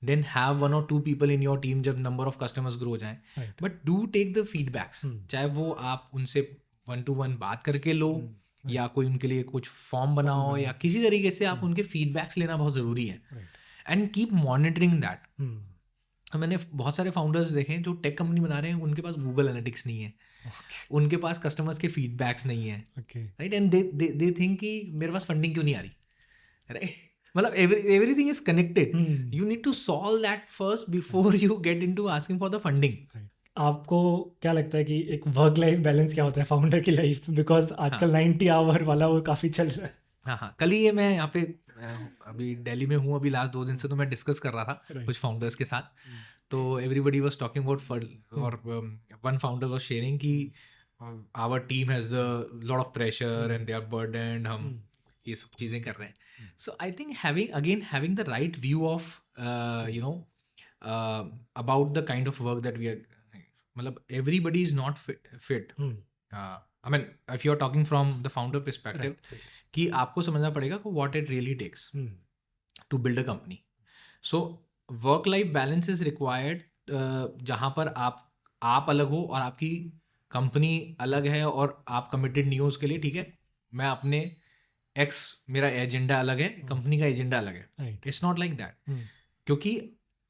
then have 1 or 2 people in your team जब नंबर ऑफ कस्टमर्स ग्रो जाए. Right. But do take the feedbacks, चाहे वो आप उनसे 1-to-1 बात करके लो या कोई उनके लिए कुछ फॉर्म बनाओ या किसी तरीके से आप उनके फीडबैक्स लेना बहुत ज़रूरी है. And keep monitoring that. मैंने बहुत सारे फाउंडर्स देखे हैं जो टेक कंपनी बना रहे हैं, उनके पास गूगल एनालिटिक्स नहीं है, उनके पास कस्टमर्स के फीडबैक्स नहीं है, राइट. एंड दे थिंक कि मेरे पास फंडिंग क्यों नहीं आ रही, राइट. मतलब everything is connected. You need to solve that first before you get into asking for the funding. आपको क्या लगता है कि एक वर्क लाइफ बैलेंस क्या होता है फाउंडर की लाइफ में? बिकॉज आजकल 90 आवर वाला वो काफ़ी चल रहा है. हाँ, कल ही ये मैं यहाँ पे अभी दिल्ली में हूँ, अभी लास्ट 2 दिन से, तो मैं डिस्कस कर रहा था कुछ फाउंडर्स के साथ. तो एवरीबडी वाज टॉकिंग अबाउट, और वन फाउंडर वाज शेयरिंग कि our team has the lot of pressure and they are burdened, हम ये सब चीज़ें कर रहे हैं. So I think having the right view of about the kind of work that we are, मतलब everybody is not fit. I mean if you are talking from the founder perspective, कि आपको समझना पड़ेगा कि what it really takes to build a company. So work life balance is required, जहाँ पर आप अलग हो और आपकी कंपनी अलग है और आप कमिटेड नहीं हो उसके लिए, ठीक है. मैं अपने मेरा एजेंडा अलग है, कंपनी का एजेंडा अलग है. इट्स नॉट लाइक दैट, क्योंकि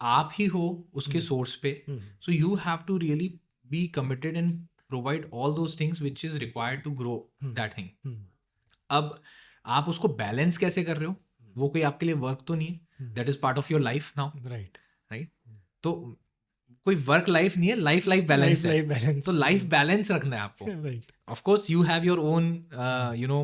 आप ही हो उसके सोर्स पे. So you have to really be committed and provide all those things which is required to grow that thing. अब आप उसको बैलेंस कैसे कर रहे हो, वो कोई आपके लिए वर्क तो नहीं है, that is part of your life now, right. तो कोई वर्क लाइफ नहीं है, लाइफ बैलेंस है. तो लाइफ बैलेंस रखना है आपको. Of course you have your own you know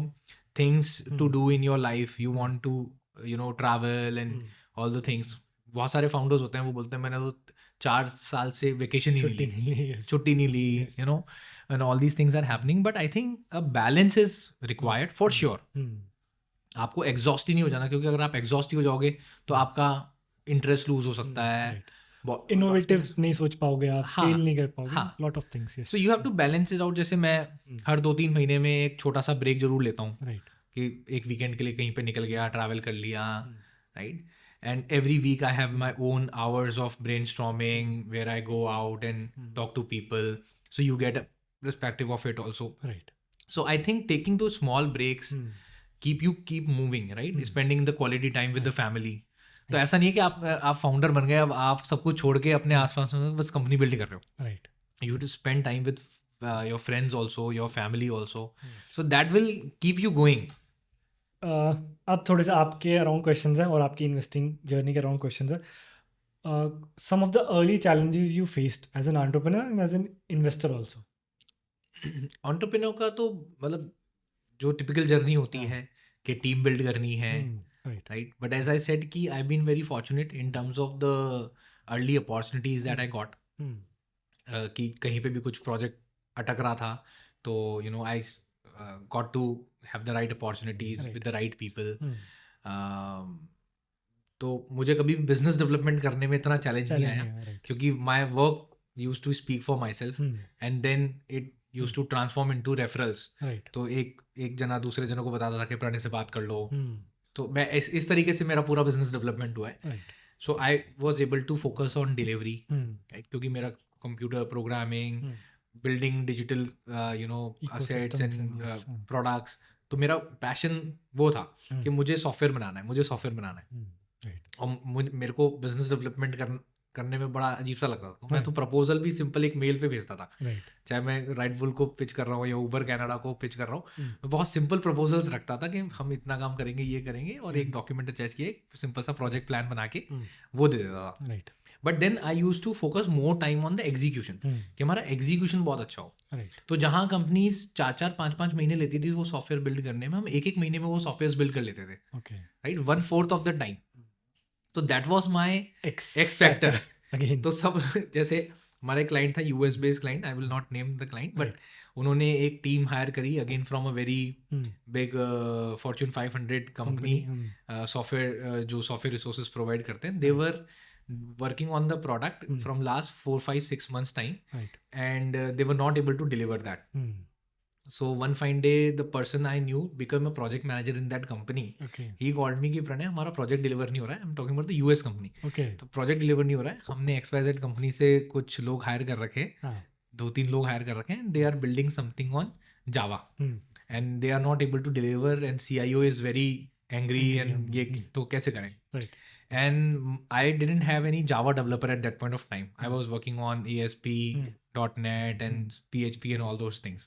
things to do in your life. You want to travel and all the things. बहुत सारे फाउंडर्स होते हैं वो बोलते हैं मैंने तो 4 साल से वेकेशन ही नहीं ली, छुट्टी नहीं ली, and all these things are happening. But I think a balance is required for sure. आपको एग्जॉस्ट ही नहीं हो जाना, क्योंकि अगर आप एग्जॉस्ट ही हो जाओगे तो आपका इंटरेस्ट लूज हो सकता है, इनोवेटिव नहीं सोच पाओगे आप, स्केल नहीं कर पाओगे, lot of things. So you have to balance it out. जैसे मैं हर 2-3 महीने में एक छोटा सा ब्रेक जरूर लेता हूँ, कि एक वीकेंड के लिए कहीं पे निकल गया, ट्रैवल कर लिया, right. And every week I have my own hours of brainstorming where I go out and talk to people. So you get a perspective of it also. Right. So I think taking those small breaks keep moving, right? Spending the quality time with the family. तो ऐसा नहीं है कि आप founder बन गए, अब आप सब कुछ छोड़ के अपने आसपास बस कंपनी बिल्ड कर रहे हो. Right. You have to spend time with your friends also, your family also. So that will keep you going. अब थोड़े से आपके अराउंड क्वेश्चंस हैं और आपकी इन्वेस्टिंग जर्नी के अराउंड क्वेश्चंस हैं. Some of the early challenges you faced as an entrepreneur and as an investor also. Entrepreneur का तो मतलब जो टिपिकल जर्नी होती है कि टीम बिल्ड करनी है, right. But as I said कि I been very fortunate in terms of the early opportunities that I got, कि कहीं पे भी कुछ प्रोजेक्ट अटक रहा था तो आई got to have the right opportunities with the right people. तो मुझे कभी भी बिजनेस डेवलपमेंट करने में इतना चैलेंज नहीं आया, राइट क्योंकि my work use to speak for myself and then it use to transform into referrals. Right तो एक जना दूसरे जनों को बताता था कि प्रणय से बात कर लो। तो मैं इस तरीके से मेरा पूरा बिजनेस डेवलपमेंट हुआ है। Right so I was able to focus on delivery, क्योंकि मेरा computer programming, building digital assets and products, तो मेरा पैशन वो था कि मुझे सॉफ्टवेयर बनाना है, और मेरे को बिजनेस डेवलपमेंट करने में बड़ा अजीब सा लगता था। मैं तो प्रपोजल भी सिंपल एक मेल पे भेजता था, चाहे मैं राइट बुल को पिच कर रहा हूँ या उबर कनाडा को पिच कर रहा हूँ, मैं बहुत सिंपल प्रपोजल्स रखता था कि हम इतना काम करेंगे, ये करेंगे, और एक डॉक्यूमेंट अटैच किए, सिंपल सा प्रोजेक्ट प्लान बना के वो दे देता था। But then I use to focus more time on the execution, कि हमारा एग्जीक्यूशन बहुत अच्छा हो। तो जहाँ कंपनीज 4-5 महीने लेती थी वो सॉफ्टवेयर बिल्ड करने में, हम एक महीने में वो सॉफ्टवेयर बिल्ड कर लेते थे, राइट, 1/4 ऑफ द टाइम। तो that was my ex factor again. तो सब जैसे हमारे क्लाइंट था US based client, I will not name the client, but उन्होंने एक टीम हायर करी again from a very big Fortune 500 company, software जो सॉफ्टवेयर रिसोर्सेज प्रोवाइड करते हैं। दे वर working on the product from last 4-5-6 months time, and they were not able to deliver that. So one fine day the person I knew became a project manager in that company. He called me कि प्रणय हमारा project deliver नहीं हो रहा है, I'm talking about the US company. तो project deliver नहीं हो रहा है, हमने XYZ company से कुछ लोग hire कर रखे, 2-3 लोग hire कर रखे हैं, they are building something on Java and they are not able to deliver, and CIO is very angry and ये तो कैसे करें? And I didn't have any Java developer at that point of time. I was working on ASP, .NET and PHP and all those things.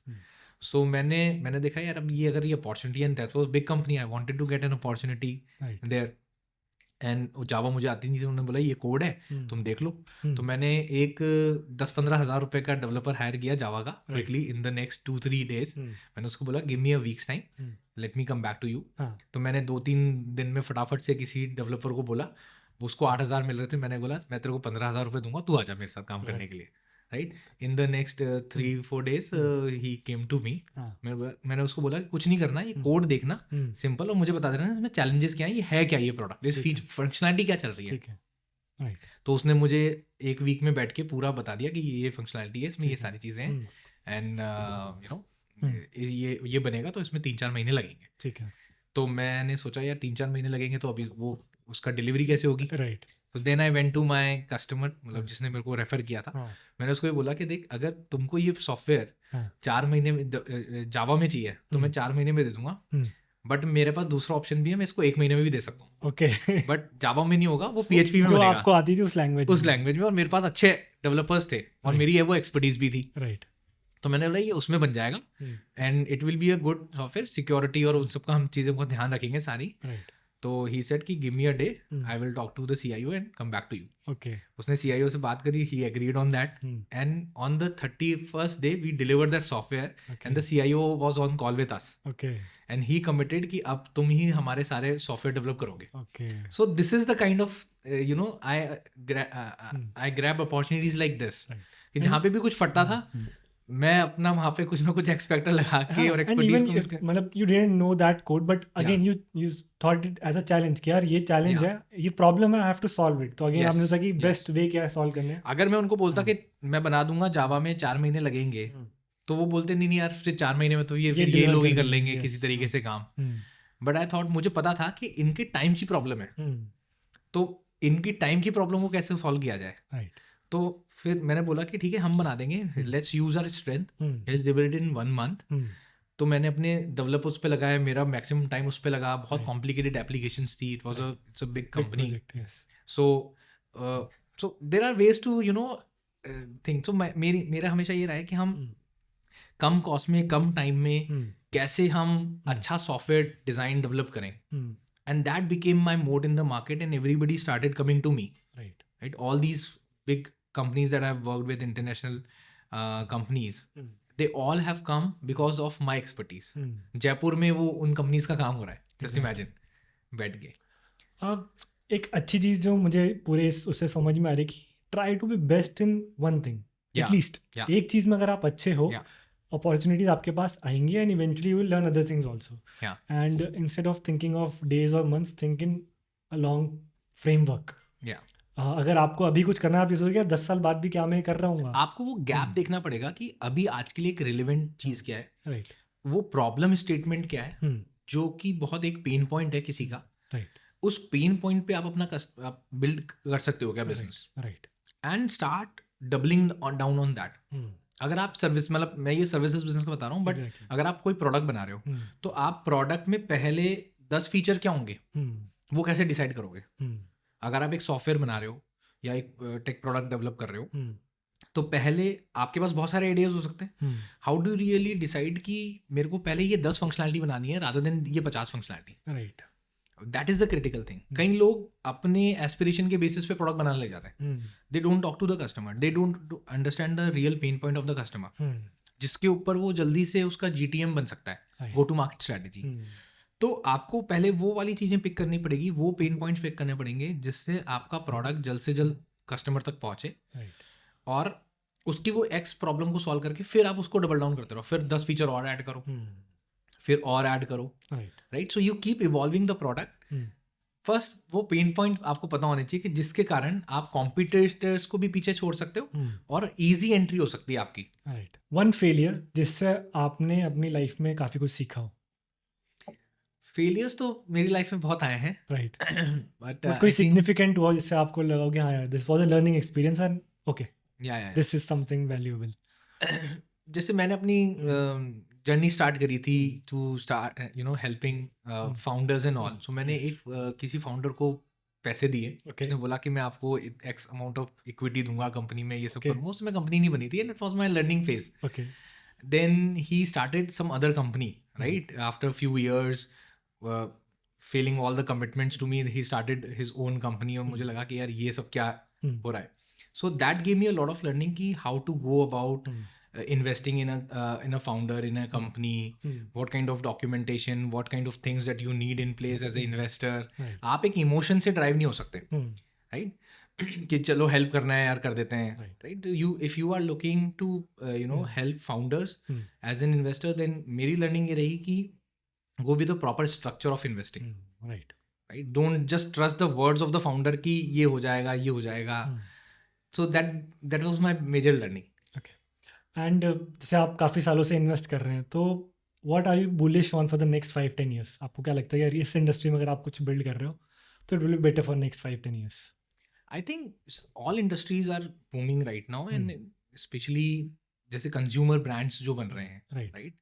So मैंने देखा यार अब ये अगर ये opportunity, and that was big company, I wanted to get an opportunity there, and Java मुझे आती नहीं थी। उन्होंने बोला ये कोड है तुम देख लो। तो मैंने एक 10-15 हज़ार रुपये का डेवलपर हायर किया जावा का quickly in the next 2-3 days. मैंने उसको बोला give me a weeks time, let me come back to you. तो मैंने 2-3 दिन में फटाफट से किसी डेवलपर को बोला, उसको 8,000 मिल रहे थे, मैंने बोला मैं तेरे को 15,000 रुपये दूंगा, तू आजा मेरे साथ काम करने के लिए, right. In the next 3-4 days ही केम टू मी। मैंने उसको बोला कि कुछ नहीं करना, ये कोड देखना सिंपल, और मुझे बता देना इसमें चैलेंजेस क्या है, ये है क्या, ये प्रोडक्ट, इस फंक्शनैलिटी क्या चल रही है। तो उसने मुझे एक वीक में बैठ के पूरा बता दिया कि ये फंक्शनैलिटी है, इसमें ये सारी चीज़ें हैं, एंड यू नो ये बनेगा, तो इसमें 3-4 महीने लगेंगे। ठीक है। तो मैंने सोचा यार 3-4 महीने लगेंगे तो अभी वो उसका डिलीवरी कैसे होगी, राइट। तो then I went to my customer, मतलब जिसने मेरे को रेफर किया था, मैंने उसको ये बोला कि देख अगर तुमको ये सॉफ्टवेयर 4 महीने में जावा में चाहिए तो मैं 4 महीने में दे दूंगा, बट मेरे पास दूसरा ऑप्शन भी है, मैं इसको 1 महीने में भी दे सकता हूँ। ओके। बट जावा में नहीं होगा, वो PHP में बनेगा। आपको आती थी उस लैंग्वेज में, और मेरे पास अच्छे डेवलपर्स थे और मेरी वो एक्सपर्टीज भी थी, राइट। तो मैंने बोला ये उसमें बन जाएगा, and it will be a good software, security और उन सब का हम चीज़ों को ध्यान रखेंगे सारी। तो ही सेड कि give me a day, I will talk to the CIO and come back to you. Okay. उसने CIO से बात करी, he agreed on that, and on the 31st day we delivered that software, and the CIO was on call with us, and he committed कि अब तुम ही हमारे सारे सॉफ्टवेयर डेवलप करोगे। So this is the kind of you know I grab opportunities like this, कि जहाँ पे भी कुछ फटता था मैं अपना वहाँ पे कुछ ना कुछ एक्सपेक्टर लगा के और एक्सपर्टीज को, मतलब you didn't know that code, but again you thought it as a challenge कि यार ये चैलेंज है, ये प्रॉब्लम है, I have to solve it. तो अगेन आपने सोचा कि बेस्ट वे क्या है सॉल्व करने। अगर मैं उनको बोलता कि मैं बना दूंगा जावा में 4 महीने लगेंगे, तो वो बोलते नहीं यार फिर 4 महीने में तो ये लोग ही कर लेंगे किसी तरीके से काम। बट आई थॉट, मुझे पता था कि इनके टाइम की प्रॉब्लम है, तो इनकी टाइम की प्रॉब्लम को कैसे सॉल्व किया जाए। तो फिर मैंने बोला कि ठीक है हम बना देंगे, let's use our strength, let's deliver it in 1 month. तो मैंने अपने डेवलपर उस पर लगाया, मेरा मैक्सिमम टाइम उस पर लगा, बहुत कॉम्प्लिकेटेड एप्लीकेशंस थी, it was it's a big company. So there are ways to you know think. सो मेरा हमेशा ये रहा है कि हम कम कॉस्ट में कम टाइम में कैसे हम अच्छा सॉफ्टवेयर डिज़ाइन डेवलप करें, and that became my mode in the market, and everybody started coming to me, right. All these big companies that I've worked with, international companies, they all have come because of my expertise. Jaipur में वो उन companies का काम हो रहा है, just imagine, बैठ के। एक अच्छी चीज़ जो मुझे पूरे उससे समझ में आ रही कि try to be best in one thing, at least. एक चीज़ में अगर आप अच्छे हो, opportunities आपके पास आएंगी, and eventually you will learn other things also. And instead of thinking of days or months, think in a long framework. या अगर आपको अभी कुछ करना है, आप ये सोचिए 10 साल बाद भी क्या मैं कर रहा हूँ। आपको वो गैप देखना पड़ेगा कि अभी आज के लिए एक रिलेवेंट चीज़ क्या है, राइट। वो प्रॉब्लम स्टेटमेंट क्या है, जो कि बहुत एक पेन पॉइंट है किसी का। राइट। उस पेन पॉइंट पे आप अपना आप बिल्ड कर सकते हो क्या business, right. And start doubling down on that. अगर आप सर्विस, मतलब मैं ये सर्विसेज बिजनेस का बता रहा हूँ, बट Exactly. अगर आप कोई प्रोडक्ट बना रहे हो तो आप प्रोडक्ट में पहले 10 फीचर क्या होंगे वो कैसे डिसाइड करोगे। अगर आप एक सॉफ्टवेयर बना रहे हो या एक टेक प्रोडक्ट डेवलप कर रहे हो तो पहले आपके पास बहुत सारे आइडियाज हो सकते हैं। हाउ डू रियली डिसाइड कि मेरे को पहले ये 10 फंक्शनैलिटी बनानी है रादर देन ये 50 functionality. Right. That is the critical thing. कई लोग अपने एस्पिरेशन के बेसिस पे प्रोडक्ट बनाने लग जाते हैं। They don't talk to the customer, they don't understand the real pain point of the customer, जिसके ऊपर वो जल्दी से उसका GTM बन सकता है, गो टू मार्केट स्ट्रैटेजी। तो आपको पहले वो वाली चीज़ें पिक करनी पड़ेगी, वो पेन पॉइंट्स पिक करने पड़ेंगे जिससे आपका प्रोडक्ट जल्द से जल्द कस्टमर तक पहुँचे, और उसकी वो एक्स प्रॉब्लम को सॉल्व करके फिर आप उसको डबल डाउन करते रहो, फिर 10 फीचर और ऐड करो, फिर और ऐड करो। Right. So you keep evolving the product. First वो पेन पॉइंट आपको पता होने चाहिए कि जिसके कारण आप कॉम्पिटिटर्स को भी पीछे छोड़ सकते हो और इजी एंट्री हो सकती है आपकी। राइट। वन फेलियर जिससे आपने अपनी लाइफ में काफ़ी कुछ सीखा हो। फेलियर्स तो मेरी लाइफ में बहुत आए हैं। राइट। बट कोई सिग्निफिकेंट हुआ जिससे आपको लगा कि हाँ यार this was a learning experience and okay this is something valuable. जैसे मैंने अपनी जर्नी स्टार्ट करी थी to start helping founders and all. So मैंने एक किसी फाउंडर को पैसे दिए, उसने बोला कि मैं आपको एक्स अमाउंट ऑफ इक्विटी दूंगा कंपनी में, ये सब करूंगा। उसमें कंपनी नहीं बनी थी and it was my learning phase. Then he started some other company, right, after few years failing all the commitments to me, he started his own company. और मुझे लगा कि यार ये सब क्या हो रहा है। So that gave me a lot of learning कि how to go about investing in a founder, in a company, what kind of documentation, what kind of things that you need in place as an investor. आप एक emotion से drive नहीं हो सकते, right, कि चलो help करना है यार कर देते हैं, right. You if you are looking to help founders as an investor, then मेरी लर्निंग ये रही कि go with a proper structure of investing. Right. Don't just trust the words of the founder कि ये हो जाएगा, ये हो जाएगा। So that was my major learning. And जैसे आप काफ़ी सालों से इन्वेस्ट कर रहे हैं, तो what are you bullish on for the next 5-10 years? आपको क्या लगता है यार इस इंडस्ट्री में अगर आप कुछ बिल्ड कर रहे हो तो it will be better for next 5-10 years? I think all industries are booming right now, and specially जैसे कंज्यूमर ब्रांड्स जो बन रहे हैं, right,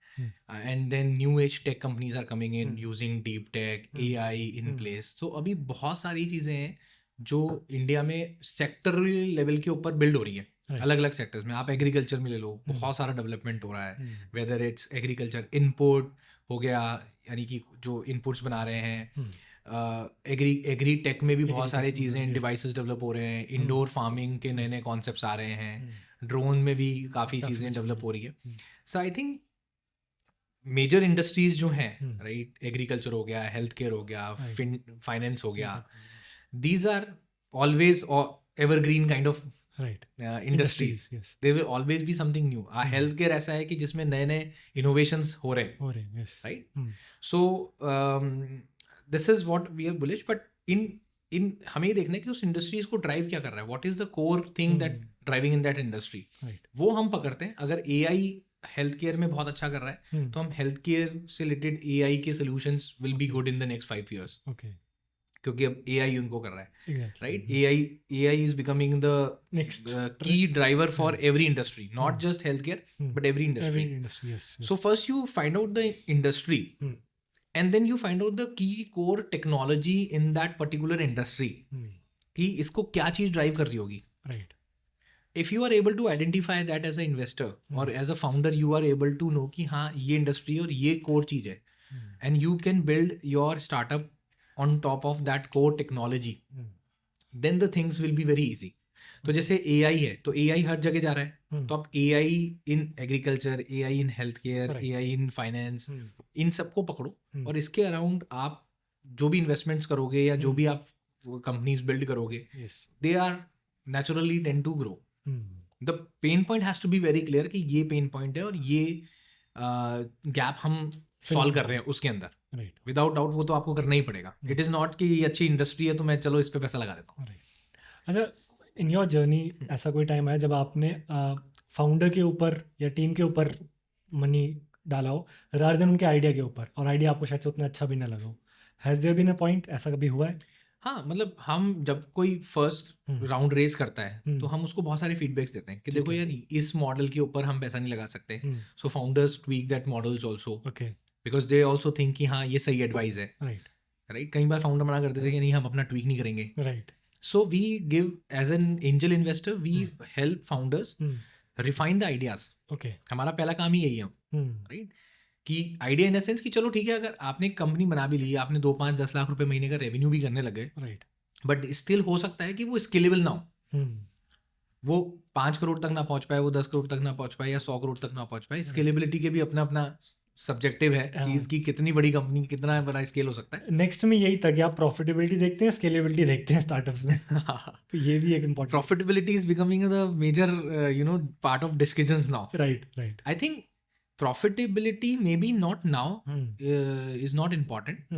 and then new age tech companies are coming in using deep tech, AI in place. तो अभी बहुत सारी चीज़ें हैं जो इंडिया में सेक्टरल लेवल के ऊपर बिल्ड हो रही है, अलग अलग सेक्टर्स में। आप एग्रीकल्चर में ले लो, बहुत सारा डेवलपमेंट हो रहा है, वेदर इट्स एग्रीकल्चर इनपुट हो गया, यानी कि जो इनपुट्स बना रहे हैं, एग्री टेक में भी बहुत सारी चीज़ें, डिवाइसेस डेवलप हो रहे हैं, इंडोर फार्मिंग के नए नए कॉन्सेप्ट्स आ रहे हैं, ड्रोन में भी काफ़ी चीज़ें डेवलप हो रही है। सो आई थिंक मेजर इंडस्ट्रीज जो हैं, राइट, एग्रीकल्चर हो गया, हेल्थ केयर हो गया, फाइनेंस हो गया, these are always evergreen kind of industries. There will always be something new. Health care ऐसा है कि जिसमें नए नए इनोवेशंस हो रहे हैं, right. So this is what we are bullish, but in हमें ये देखना है कि उस इंडस्ट्रीज को ड्राइव क्या कर रहा है, what is the core thing that driving in that industry, वो हम पकड़ते हैं। अगर AI हेल्थ केयर में बहुत अच्छा कर रहा है तो हम हेल्थ केयर से रिलेटेड AI के solutions will be good in the next 5 years, क्योंकि अब AI उनको कर रहा है, right. AI is becoming the next key driver for every industry, not just health care but every industry. So first you find out the industry and then you find out the key core technology in that particular industry, कि इसको क्या चीज़ drive कर रही होगी, right. If you are able to identify that as an investor or as a founder, you are able to know कि हाँ ये इंडस्ट्री और ये कोर चीज़ है, and you can build your startup on top of that core technology, then the things will be very easy. तो जैसे AI है, तो AI हर जगह जा रहा है, तो आप AI in agriculture, AI in healthcare, AI in finance, इन सबको पकड़ो और इसके अराउंड आप जो भी इन्वेस्टमेंट्स करोगे या जो भी आप कंपनीज बिल्ड करोगे, they are naturally tend to grow. The pain point has to be very clear कि ये पेन पॉइंट है और ये गैप हम सॉल्व कर रहे हैं उसके अंदर, राइट विदाउट डाउट वो तो आपको करना ही पड़ेगा. इट इज़ नॉट कि ये अच्छी इंडस्ट्री है तो मैं चलो इस पे पैसा लगा देता हूँ. राइट. अच्छा, इन योर जर्नी ऐसा कोई टाइम आया जब आपने फाउंडर के ऊपर या टीम के ऊपर मनी डाला हो रादर देन उनके आइडिया के ऊपर, और आइडिया आपको शायद से उतना अच्छा भी ना लगा हो? Has there been a point ऐसा कभी हुआ है? हाँ, मतलब हम जब कोई फर्स्ट राउंड रेज करता है तो हम उसको बहुत सारे फीडबैक्स देते हैं कि देखो यार इस मॉडल के ऊपर हम पैसा नहीं लगा सकते. So founders tweak that models also, okay. Because they also think कि हाँ ये सही एडवाइस है. राइट राइट, कई बार फाउंडर मना करते थे कि नहीं हम अपना ट्वीक नहीं करेंगे. Right. So we give as an angel investor we help founders refine the ideas. Okay. हमारा पहला काम ही यही है. राइट, कि आइडिया इन द सेंस कि चलो ठीक है, अगर आपने कंपनी बना भी ली, आपने 2-5-10 लाख रुपए महीने का रेवेन्यू भी करने लगे, राइट, बट स्टिल हो सकता है कि वो स्केलेबल ना हो. वो 5 करोड़ तक ना पहुंच पाए, वो 10 करोड़ तक ना पहुंच पाए, या 100 करोड़ तक ना पहुंच पाए. स्केलेबिलिटी के भी अपना अपना सब्जेक्टिव है चीज़ की, कितनी बड़ी कंपनी कितना बड़ा स्केल हो सकता है. नेक्स्ट में यही था कि आप प्रॉफिटेबिलिटी देखते हैं, स्केलेबिलिटी देखते हैं स्टार्टअप्स में. तो ये भी एक important. Profitability is becoming the major part of discussions now. Right right. I think profitability maybe not now is not important.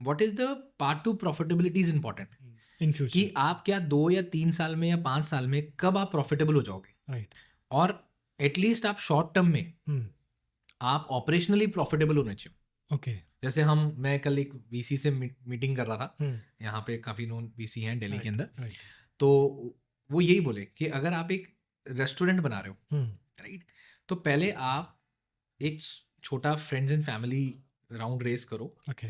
What is the part to profitability is important. In future. कि आप क्या 2 या 3 साल में या 5 साल में कब आप प्रॉफिटेबल हो जाओगे. राइट. और एटलीस्ट आप शॉर्ट टर्म में आप ऑपरेशनली प्रॉफिटेबल होने चाहिए. ओके. जैसे मैं कल एक वीसी से मीटिंग कर रहा था. यहाँ पे काफ़ी नोन वीसी हैं दिल्ली के अंदर. तो वो यही बोले कि अगर आप एक रेस्टोरेंट बना रहे हो, राइट, तो पहले आप एक छोटा friends and family round raise करो.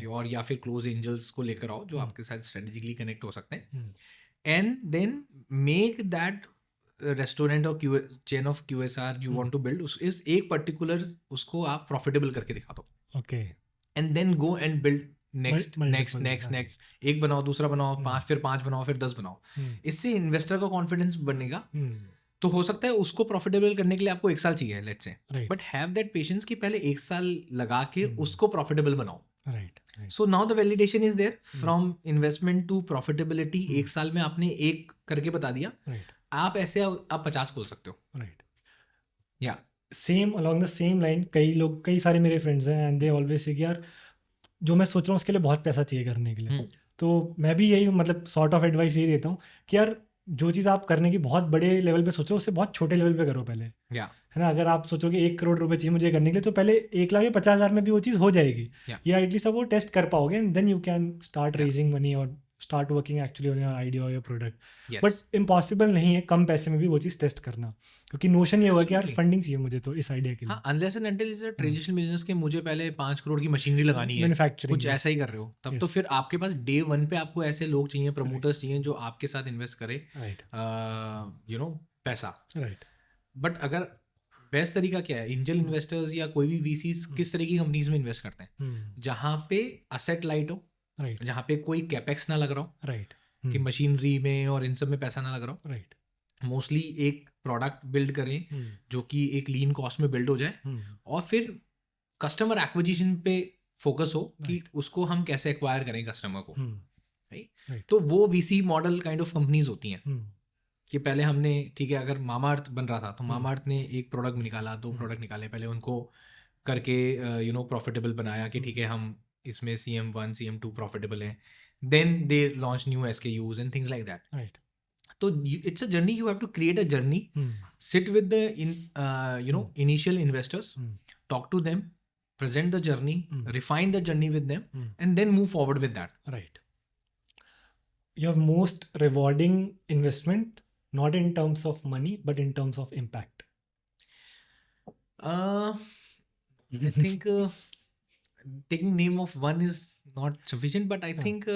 और या फिर क्लोज एंजल्स को लेकर आओ जो आपके साथ स्ट्रेटेजिकली कनेक्ट हो सकते हैं. And then make that restaurant और chain of QSR you want to build, इस एक पर्टिकुलर उसको आप प्रॉफिटेबल करके दिखा दो. Okay. And then go and build next. एक बनाओ, दूसरा बनाओ, 5 बनाओ, फिर 10 बनाओ. इससे इन्वेस्टर का कॉन्फिडेंस बनेगा. तो हो सकता है उसको प्रॉफिटेबल करने के लिए आपको 1 साल चाहिए, let's say, but have that patience कि पहले 1 साल लगा के उसको प्रॉफिटेबल बनाओ. Right. So now the validation is there from investment to profitability. 1 साल में आपने एक करके बता दिया. आप ऐसे आप 50 खोल सकते हो. राइट. या same along the same line कई सारे मेरे फ्रेंड्स हैं एंड दे ऑलवेज से कि यार जो मैं सोच रहा हूँ उसके लिए बहुत पैसा चाहिए करने के लिए. तो मैं भी यही मतलब सॉर्ट ऑफ एडवाइस यही देता हूँ कि यार जो चीज़ आप करने की बहुत बड़े लेवल पे सोचो उससे बहुत छोटे लेवल पे करो पहले. है ना, अगर आप सोचोगे 1 करोड़ रुपए चाहिए मुझे करने के लिए, तो पहले 1,50,000 में भी वो चीज़ हो जाएगी. या एटलीस्ट आप वो टेस्ट कर पाओगे and then you can start raising money और start working actually on your idea और योर प्रोडक्ट. बट इम्पॉसिबल नहीं है कम पैसे में भी वो चीज़ टेस्ट करना, क्योंकि नोशन ये हुआ कि यार फंडिंग चाहिए मुझे तो इस आइडिया के लिए. Unless and until is a traditional business के मुझे पहले 5 करोड़ की मशीनरी लगानी है, मैन्युफैक्चरिंग कुछ ऐसा ही कर रहे हो, तब तो फिर आपके पास डे 1 पे आपको ऐसे लोग चाहिए, प्रमोटर्स चाहिए जो आपके साथ इन्वेस्ट करे पैसा. राइट. बट अगर बेस्ट तरीका क्या है, एंजल इन्वेस्टर्स या कोई भी VCs किस तरह की कंपनीज में इन्वेस्ट करते हैं, जहाँ पे असेट लाइट हो, जहाँ पे कोई कैपेक्स ना लग रहा हो, राइट, कि मशीनरी में और इन सब में पैसा ना लग रहा हो. राइट. मोस्टली एक प्रोडक्ट बिल्ड करें जो कि एक लीन कॉस्ट में बिल्ड हो जाए, और फिर कस्टमर एक्विजिशन पे फोकस हो कि उसको हम कैसे एक्वायर करें कस्टमर को. राइट. तो वो VC model kind of companies होती हैं कि पहले हमने, ठीक है, अगर मामाअर्थ बन रहा था तो मामाअर्थ ने एक प्रोडक्ट निकाला, 2 प्रोडक्ट निकाले, पहले उनको करके प्रॉफिटेबल बनाया कि ठीक है हम इसमें CM1 CM2 प्रॉफिटेबल हैं. Then they launch new SKUs and things like that. Right. So it's a journey. You have to create a journey. Sit with the initial investors, talk to them, present the journey, refine the journey with them, and then move forward with that. Right. Your most rewarding investment, not in terms of money, but in terms of impact. I think taking name of one is not sufficient, but I think.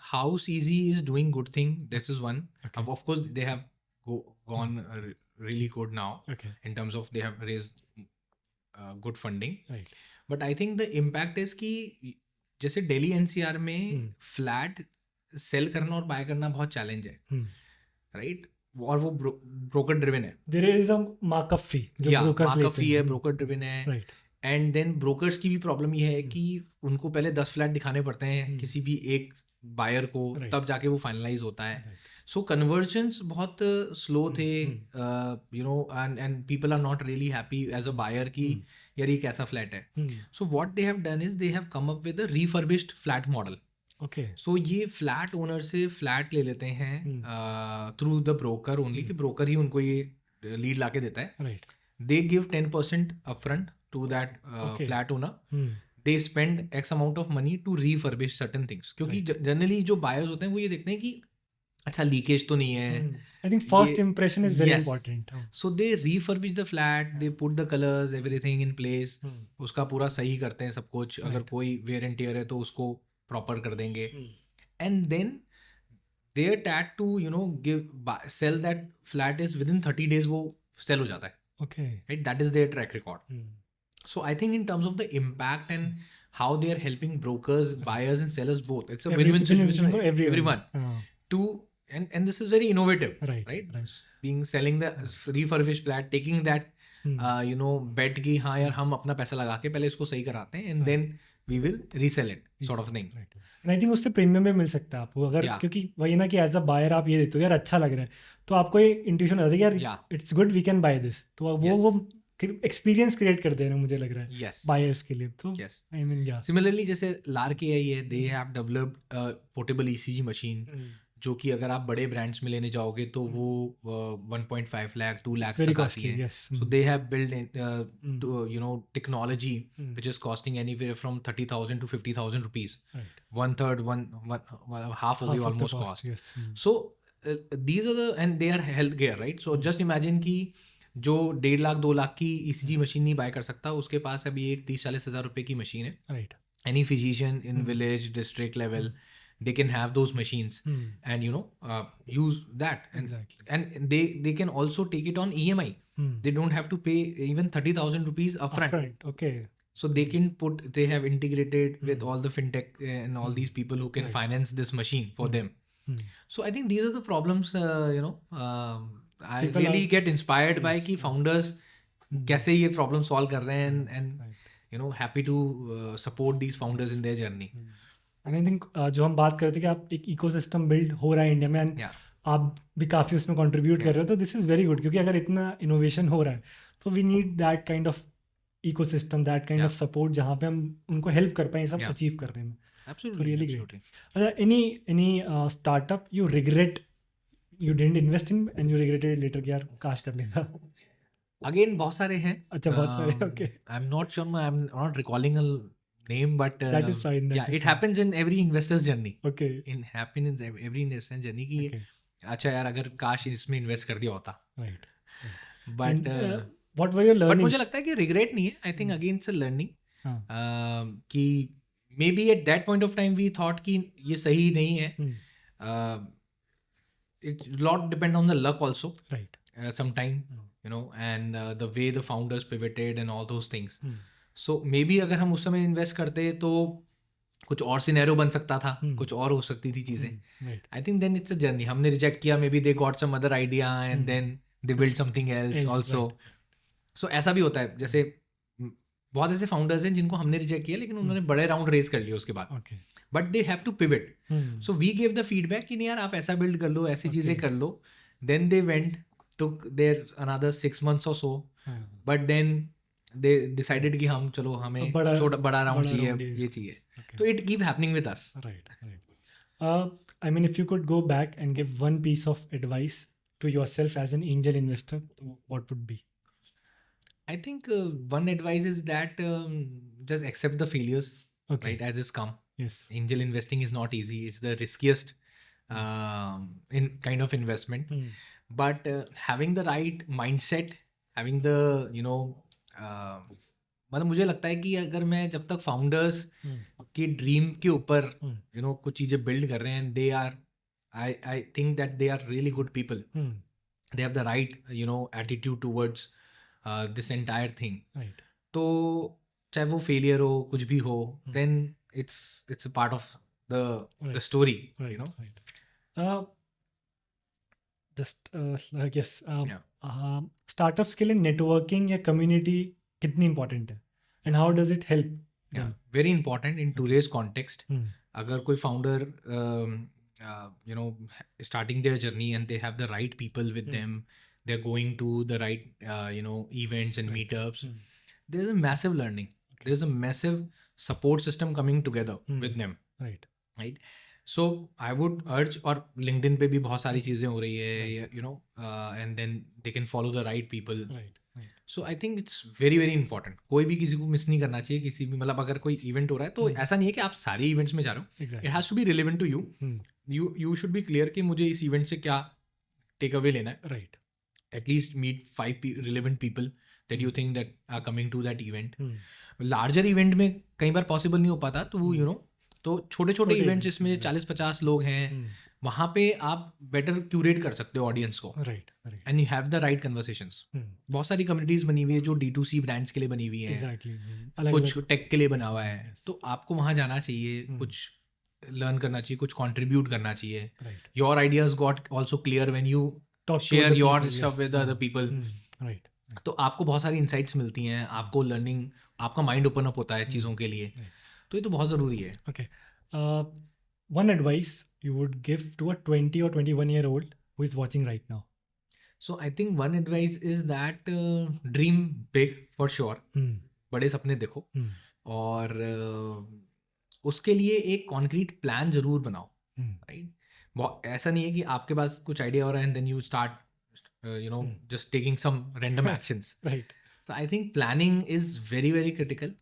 House Easy is doing good thing. This is one. Okay. Of course, they have gone really good now. Okay. In terms of they have raised good funding. Right. But I think the impact is कि जैसे Delhi NCR में flat cell करना और bye करना बहुत challenge है, right. और वो ब्रोकर ड्रिवन है. There is a markup fee जो brokers लेते हैं. markup fee है, ब्रोकर ड्रिवन है. Right. एंड देन ब्रोकर्स की भी प्रॉब्लम ये है कि उनको पहले 10 फ्लैट दिखाने पड़ते हैं किसी भी एक बायर को, Right. तब जाके वो फाइनलाइज होता है. Right. सो कन्वर्जन्स बहुत स्लो थे, you know, and people are not really happy as a buyer कि यार ये कैसा फ्लैट है. So what they have done is they have come up with a refurbished flat model. Okay. So ये flat owner से flat ले लेते हैं थ्रू द ब्रोकर ओनली, कि ब्रोकर ही उनको ये लीड ला के देता है. Right. They give 10% upfront to that Okay. flat owner. Hmm. They spend X amount of money to refurbish certain things. क्योंकि जनरली जो बायर्स होते हैं वो ये देखते हैं कि अच्छा लीकेज तो नहीं है. I think first ये- impression is very Yes. important. So they refurbish the flat, they put the colors, everything in place. उसका पूरा सही करते हैं सब कुछ. अगर कोई wear and tear है तो उसको प्रॉपर कर देंगे. And then their tag to sell that flat is within 30 days वो sell हो जाता है. Okay. Right, that is their track record. So I think in terms of the impact and how they are helping brokers, buyers and sellers both, it's a win-win situation for for everyone. To and this is very innovative, Right. being selling the refurbished flat, taking that bet कि हाँ यार हम अपना पैसा लगा के पहले इसको सही कराते हैं and then we will resell it, sort of thing. And I think उससे प्रीमियम भी मिल सकता है आपको अगर, क्योंकि वही ना कि एज अ बायर आप ये देते हो यार अच्छा लग रहा है, तो आपको ये इंट्यूशन आता है कि यार it's good, we can buy this. तो वो एक्सपीरियंस क्रिएट कर दे रहे हैं मुझे लग रहा है. Yes. बायर्स के लिए. तो Yes. आई मीन या Similarly जैसे लार्के है, they have developed a portable ECG machine, जो कि अगर आप बड़े ब्रांड्स में लेने जाओगे तो वो 1.5 लाख 2 लाख तक आती है. So they have built technology which is costing anywhere from 30,000 to 50,000 rupees. One third, half of the almost cost. Yes. So these are the, and they are healthcare, right? So just imagine कि जो 1.5 लाख 2 लाख की ECG machine नहीं bye कर सकता, उसके पास अभी एक 30-40 हज़ार रुपए की मशीन है. Right. Any physician in village, district level, they can have those machines and use that. And, Exactly. And they can also take it on EMI. They don't have to pay even 30,000 rupees upfront. Okay. So they have integrated with all the fintech and all these people who can finance this machine for them. So I think these are the problems, I People really are- get inspired by कि founders कैसे ये problem solve कर रहे हैं and happy to support these founders in their journey. And I think जो हम बात कर रहे थे कि आप एक इकोसिस्टम बिल्ड हो रहा है इंडिया में, एंड आप भी काफ़ी उसमें कंट्रीब्यूट कर रहे हो, तो दिस इज़ वेरी गुड. क्योंकि अगर इतना इनोवेशन हो रहा है तो we need that kind of ecosystem, that kind of support, जहाँ पे हम उनको हेल्प कर पाएँ सब अचीव करने में. Absolutely. really absolutely. अच्छा, any startup you regret you didn't invest in and you regretted it later कि यार काश कर लेता? Again बहुत सारे हैं. अच्छा, बहुत सारे. Okay. I'm not sure, I'm not recalling a name, but That is fine. it happens in every investor's journey. Okay. In happens in every investor's journey कि Okay. अच्छा यार अगर काश इसमें इन्वेस्ट कर दिया होता. Right. But And, what were your but learnings? मुझे लगता है कि रिग्रेट नहीं है. I think again it's a learning. हाँ. कि maybe at that point of time we thought कि ये सही नहीं है. It lot depend on the luck also. Right. Sometime, and the way the founders pivoted and all those things. So maybe अगर हम उस समय इन्वेस्ट करते तो कुछ और सिनेरियो बन सकता था, कुछ और हो सकती थी चीज़ें. Right. I think then it's a journey. हमने रिजेक्ट किया, maybe they got some other idea and then they built something else also. So ऐसा भी होता है. जैसे बहुत ऐसे फाउंडर्स हैं जिनको हमने रिजेक्ट किया लेकिन उन्होंने बड़े राउंड रेज कर लिए उसके बाद. Okay. But they have to pivot. So we gave the feedback कि नहीं यार आप ऐसा बिल्ड कर लो, ऐसी चीज़ें कर लो. Then they went, took their another 6 months or so, but then they decided कि हम चलो हमें बड़ा राउंड चाहिए, ये चाहिए. तो it keep happening with us. Right. I mean, if you could go back and give one piece of advice to yourself as an angel investor, what would be? I think one advice is that just accept the failures, right, as it's come. Yes. Angel investing is not easy. It's the riskiest in kind of investment. But having the right mindset, having the मतलब मुझे लगता है कि अगर मैं जब तक founders की ड्रीम के ऊपर कुछ चीज़ें बिल्ड कर रहे हैं, they are I think that they are really good people. They have the right attitude towards this entire thing. तो चाहे वो फेलियर हो, कुछ भी हो, then it's a part of the story. Startups के लिए नेटवर्किंग या कम्युनिटी कितनी इंपॉर्टेंट है, and how does it help? Very important in today's context. अगर कोई founder you know starting their journey and they have the right people with them, they're going to the right events and meetups, there's a massive learning, there's a massive support system coming together with them, right? So I would urge, और LinkedIn पे भी बहुत सारी चीज़ें हो रही है, and then they can follow the right people. So I think it's very very important. कोई भी किसी को मिस नहीं करना चाहिए किसी भी, मतलब अगर कोई इवेंट हो रहा है तो ऐसा नहीं है कि आप सारे इवेंट्स में जा रहे हो. It has to be relevant to you. You should be clear कि मुझे इस इवेंट से क्या टेक अवे लेना है. Right. At least meet 5 relevant people that you think that are coming to that event. Larger event में कई बार पॉसिबल नहीं हो पाता, तो तो छोटे छोटे इवेंट्स जिसमें 40-50 लोग हैं, वहाँ पे आप बेटर क्यूरेट कर सकते हो ऑडियंस को. Right. And you have the right conversations. बहुत सारी कम्युनिटीज बनी हुई है जो D2C ब्रांड्स के लिए बनी हुई है, कुछ टेक के लिए बना हुआ है. तो आपको वहाँ जाना चाहिए, कुछ लर्न करना चाहिए, कुछ कंट्रीब्यूट करना चाहिए. Your ideas got also clear when you share your stuff with other people. Right. तो आपको बहुत सारी इंसाइट्स मिलती हैं, आपको लर्निंग, आपका माइंड ओपन अप होता है चीज़ों के लिए. तो ये तो बहुत ज़रूरी है. Okay. One advice you would give to a 20 or 21-year-old who is watching right now? So I think one advice is that dream big for sure. बड़े सपने देखो. और उसके लिए एक कॉन्क्रीट प्लान जरूर बनाओ. राइट. ऐसा नहीं है कि आपके पास कुछ आइडिया हो रहा है and then you start just taking some random actions. Right. So I think planning is very very critical.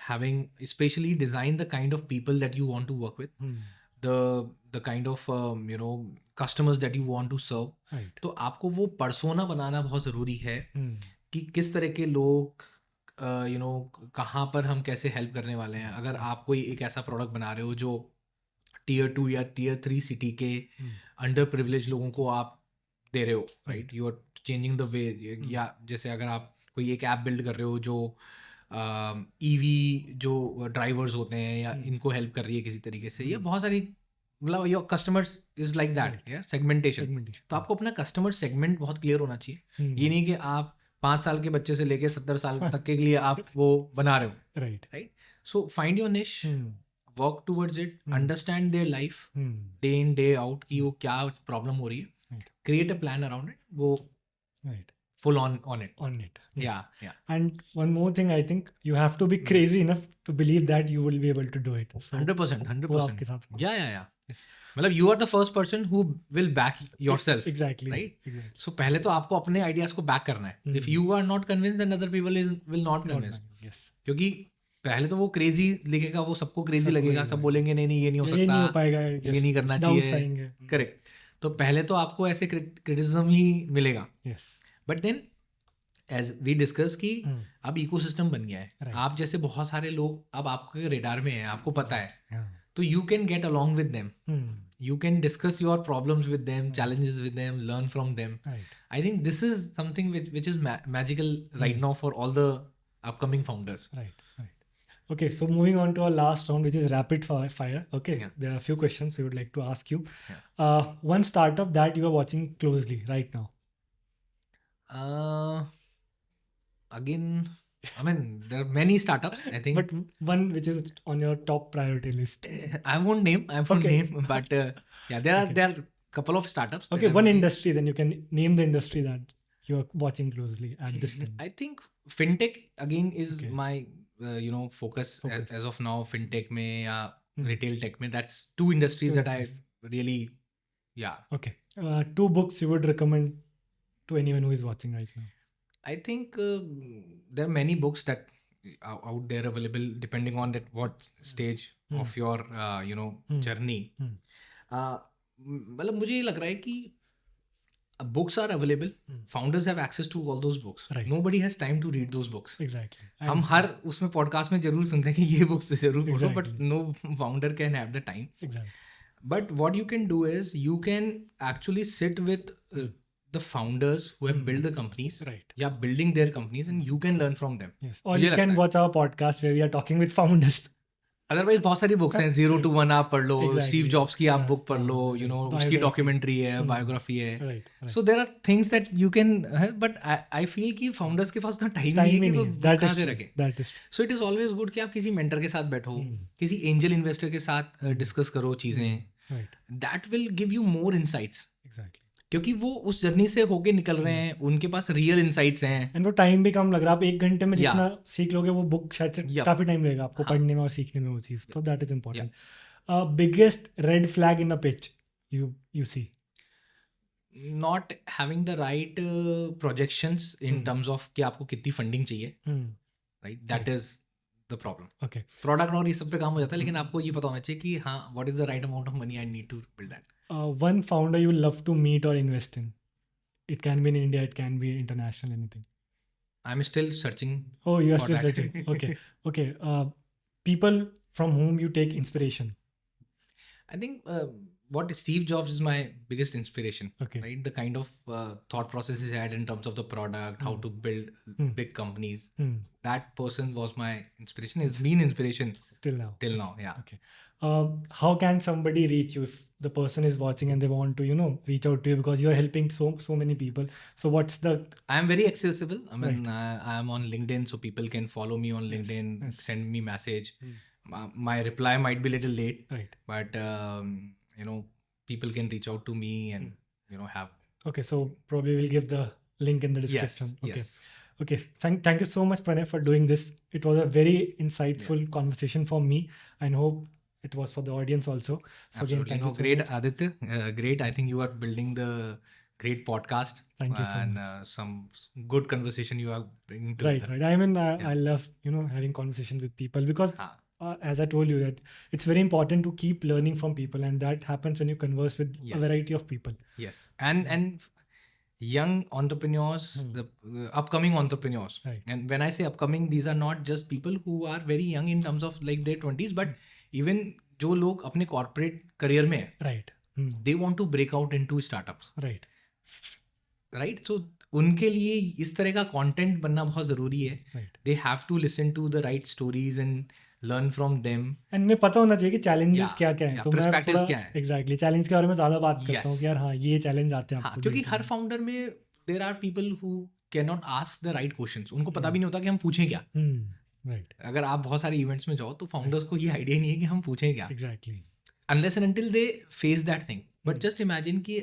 Having especially design the kind of people that you want to work with, the kind of customers that you want to serve. Right. तो आपको वो persona बनाना बहुत ज़रूरी है कि किस तरह के लोग कहाँ पर हम कैसे हेल्प करने वाले हैं. अगर आप कोई एक ऐसा प्रोडक्ट बना रहे हो जो Tier 2 या Tier 3 सिटी के अंडर प्रिविलेज लोगों को आप दे रहे हो, राइट, you are changing the way. या जैसे अगर आप कोई एक ऐप बिल्ड कर रहे हो जो EV जो ड्राइवर्स होते हैं या इनको हेल्प कर रही है किसी तरीके से, या बहुत सारी, मतलब your customers is like that. Segmentation. तो आपको अपना कस्टमर सेगमेंट बहुत क्लियर होना चाहिए. ये नहीं कि आप 5 साल के बच्चे से लेकर 70 साल तक के लिए आप वो बना रहे हो. राइट. सो फाइंड योर निश, work towards it, understand their life day in day out कि वो क्या प्रॉब्लम हो रही है, create a plan around it, go full on it. Yes. Yeah. And one more thing, I think you have to be crazy enough to believe that you will be able to do it. So 100%. Yeah. मतलब you are the first person who will back yourself. Exactly. Right. So पहले तो आपको अपने ideas को back करना है. If you are not convinced, then other people will not convince. Yes. क्योंकि पहले तो वो क्रेजी लिखेगा, वो सबको क्रेजी लगेगा, सब बोलेंगे नहीं ये नहीं हो सकता, ये नहीं हो पाएगा, ये नहीं करना चाहिए. करेक्ट. तो पहले तो आपको ऐसे क्रिटिसिज्म ही मिलेगा. But then as we discuss कि अब इकोसिस्टम बन गया है. आप जैसे बहुत सारे लोग अब आपके रेडार में हैं, आपको पता है, तो you can get along with them, you can discuss your problems with them, challenges with them, learn from them. I think this is something which is magical right now for all the upcoming founders. Right. Okay, so moving on to our last round, which is rapid fire. Okay, there are a few questions we would like to ask you. One startup that you are watching closely right now. Again, I mean, there are many startups, I think. But one which is on your top priority list. I won't name, but yeah, there are a couple of startups. Okay, one industry, then you can name the industry that you are watching closely at this time. I think fintech again is my focus as of now. Fintech में या retail tech में, that's two industries that I really, Okay, 2 books you would recommend to anyone who is watching right now? I think there are many books that are out there available depending on what stage of your journey. मतलब मुझे ये लग रहा है कि books are available. Founders have access to all those books. Right. Nobody has time to read those books. Exactly. हम हर उसमें podcast में जरूर सुनते हैं कि ये बुक्स जरूर पढ़ो, but no founder can have the time. Exactly. But what you can do is you can actually sit with the founders who have built the companies, right? Yeah, building their companies, and you can learn from them. Yes. Or you can watch our podcast where we are talking with founders. Otherwise बहुत सारी books हैं, 0 to 1 आप पढ़ लो, Exactly. Steve jobs की आप हाँ, book पढ़ हाँ, लो, right. यू नो उसकी Biography. डॉक्यूमेंट्री है, Hmm. बायोग्राफी है. Right, right. So there are things that you can, but I feel कि फाउंडर्स के पास उतना टाइम नहीं Time है ही कि नहीं वो है. बुक That कहाँ is से true. रखें. That is true. So it is always good कि आप किसी मेंटर के साथ बैठो, किसी एंजल इन्वेस्टर के साथ डिस्कस करो चीज़ें. Right. That will give you more insights, Exactly. क्योंकि वो उस जर्नी से होके निकल रहे हैं, उनके पास रियल इनसाइट्स हैं. एंड वो टाइम भी कम लग रहा है. आप 1 घंटे में Yeah. जितना सीख लोगे वो बुक शायद से Yup. काफ़ी टाइम लगेगा आपको हाँ. पढ़ने में और सीखने में वो चीज़. तो that is important. Biggest red flag in a pitch you see. Not having the right projections in terms of कि आपको कितनी फंडिंग चाहिए, right? That is the problem. Okay. Product और ये सब पे काम हो जाता है, लेकिन आपको ये पता होना चाहिए कि हाँ, what is the right amount of money I need to build that. One founder you love to meet or invest in. It can be in India, it can be international, anything. I am still searching. Oh, you are For still that. searching. Okay. Okay. People from whom you take inspiration. I think what Steve Jobs is my biggest inspiration, Okay. right? The kind of thought process he had in terms of the product, how to build big companies. That person was my inspiration, has been inspiration Till now. till now. Yeah. Okay. How can somebody reach you if the person is watching and they want to, reach out to you because you are helping so many people? So what's the I am very accessible. I mean, I am on LinkedIn, so people can follow me on LinkedIn, yes. send me message. My reply might be a little late, right? but people can reach out to me and have. Okay, so probably we'll give the link in the description. Yes. Okay. Yes. Okay. Thank you so much, Pranay, for doing this. It was a very insightful conversation for me, and hope it was for the audience also. So again, Absolutely. thank No, you so great, much. Aditya. Great. I think you are building the great podcast. Thank you so and much. some good conversation you are bringing to Right. I mean, I love having conversations with people because, as I told you, that it's very important to keep learning from people, and that happens when you converse with a Yes. variety of people. Yes. And young entrepreneurs, the upcoming entrepreneurs. Right. And when I say upcoming, these are not just people who are very young in terms of like their 20s, but even जो लोग अपने corporate career में हैं, Right. they want to break out into startups. Right. Right? So उनके लिए इस तरह का कंटेंट बनना बहुत ज़रूरी है. Right. They have to listen to the right stories and learn from them. And मैं पता होना चाहिए कि चैलेंजेस Yeah, क्या क्या है. yeah, तो मैं perspectives थोड़ा क्या हैं. एग्जैक्टली चैलेंज के बारे में ज़्यादा बात करता हूँ Yes. कि यार हाँ ये चैलेंज आते हैं हाँ, आपको क्योंकि देख हर के. फाउंडर में there are people who can not ask the right questions. उनको पता भी नहीं होता कि हम पूछें क्या. राइट. अगर आप बहुत सारे इवेंट्स में जाओ तो फाउंडर्स को ये आइडिया नहीं है कि हम पूछें क्या, exactly. unless and until they face that thing. But just imagine कि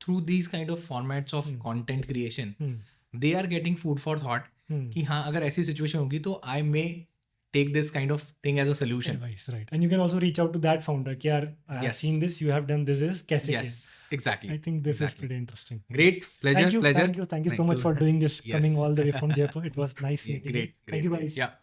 through these kind of formats of content creation, they are getting food for thought कि हाँ, अगर ऐसी सिचुएशन होगी तो I may take this kind of thing as a solution. Advice, right. And you can also reach out to that founder कि यार I have Yes. seen this, you have done this कैसे किया. Yes, exactly. I think this is Exactly. pretty interesting. Great, pleasure, Thank you, pleasure. thank you so much for doing this, Yes. coming all the way from Jaipur. It was nice Yeah, meeting you. great, Thank you great. guys. Yeah.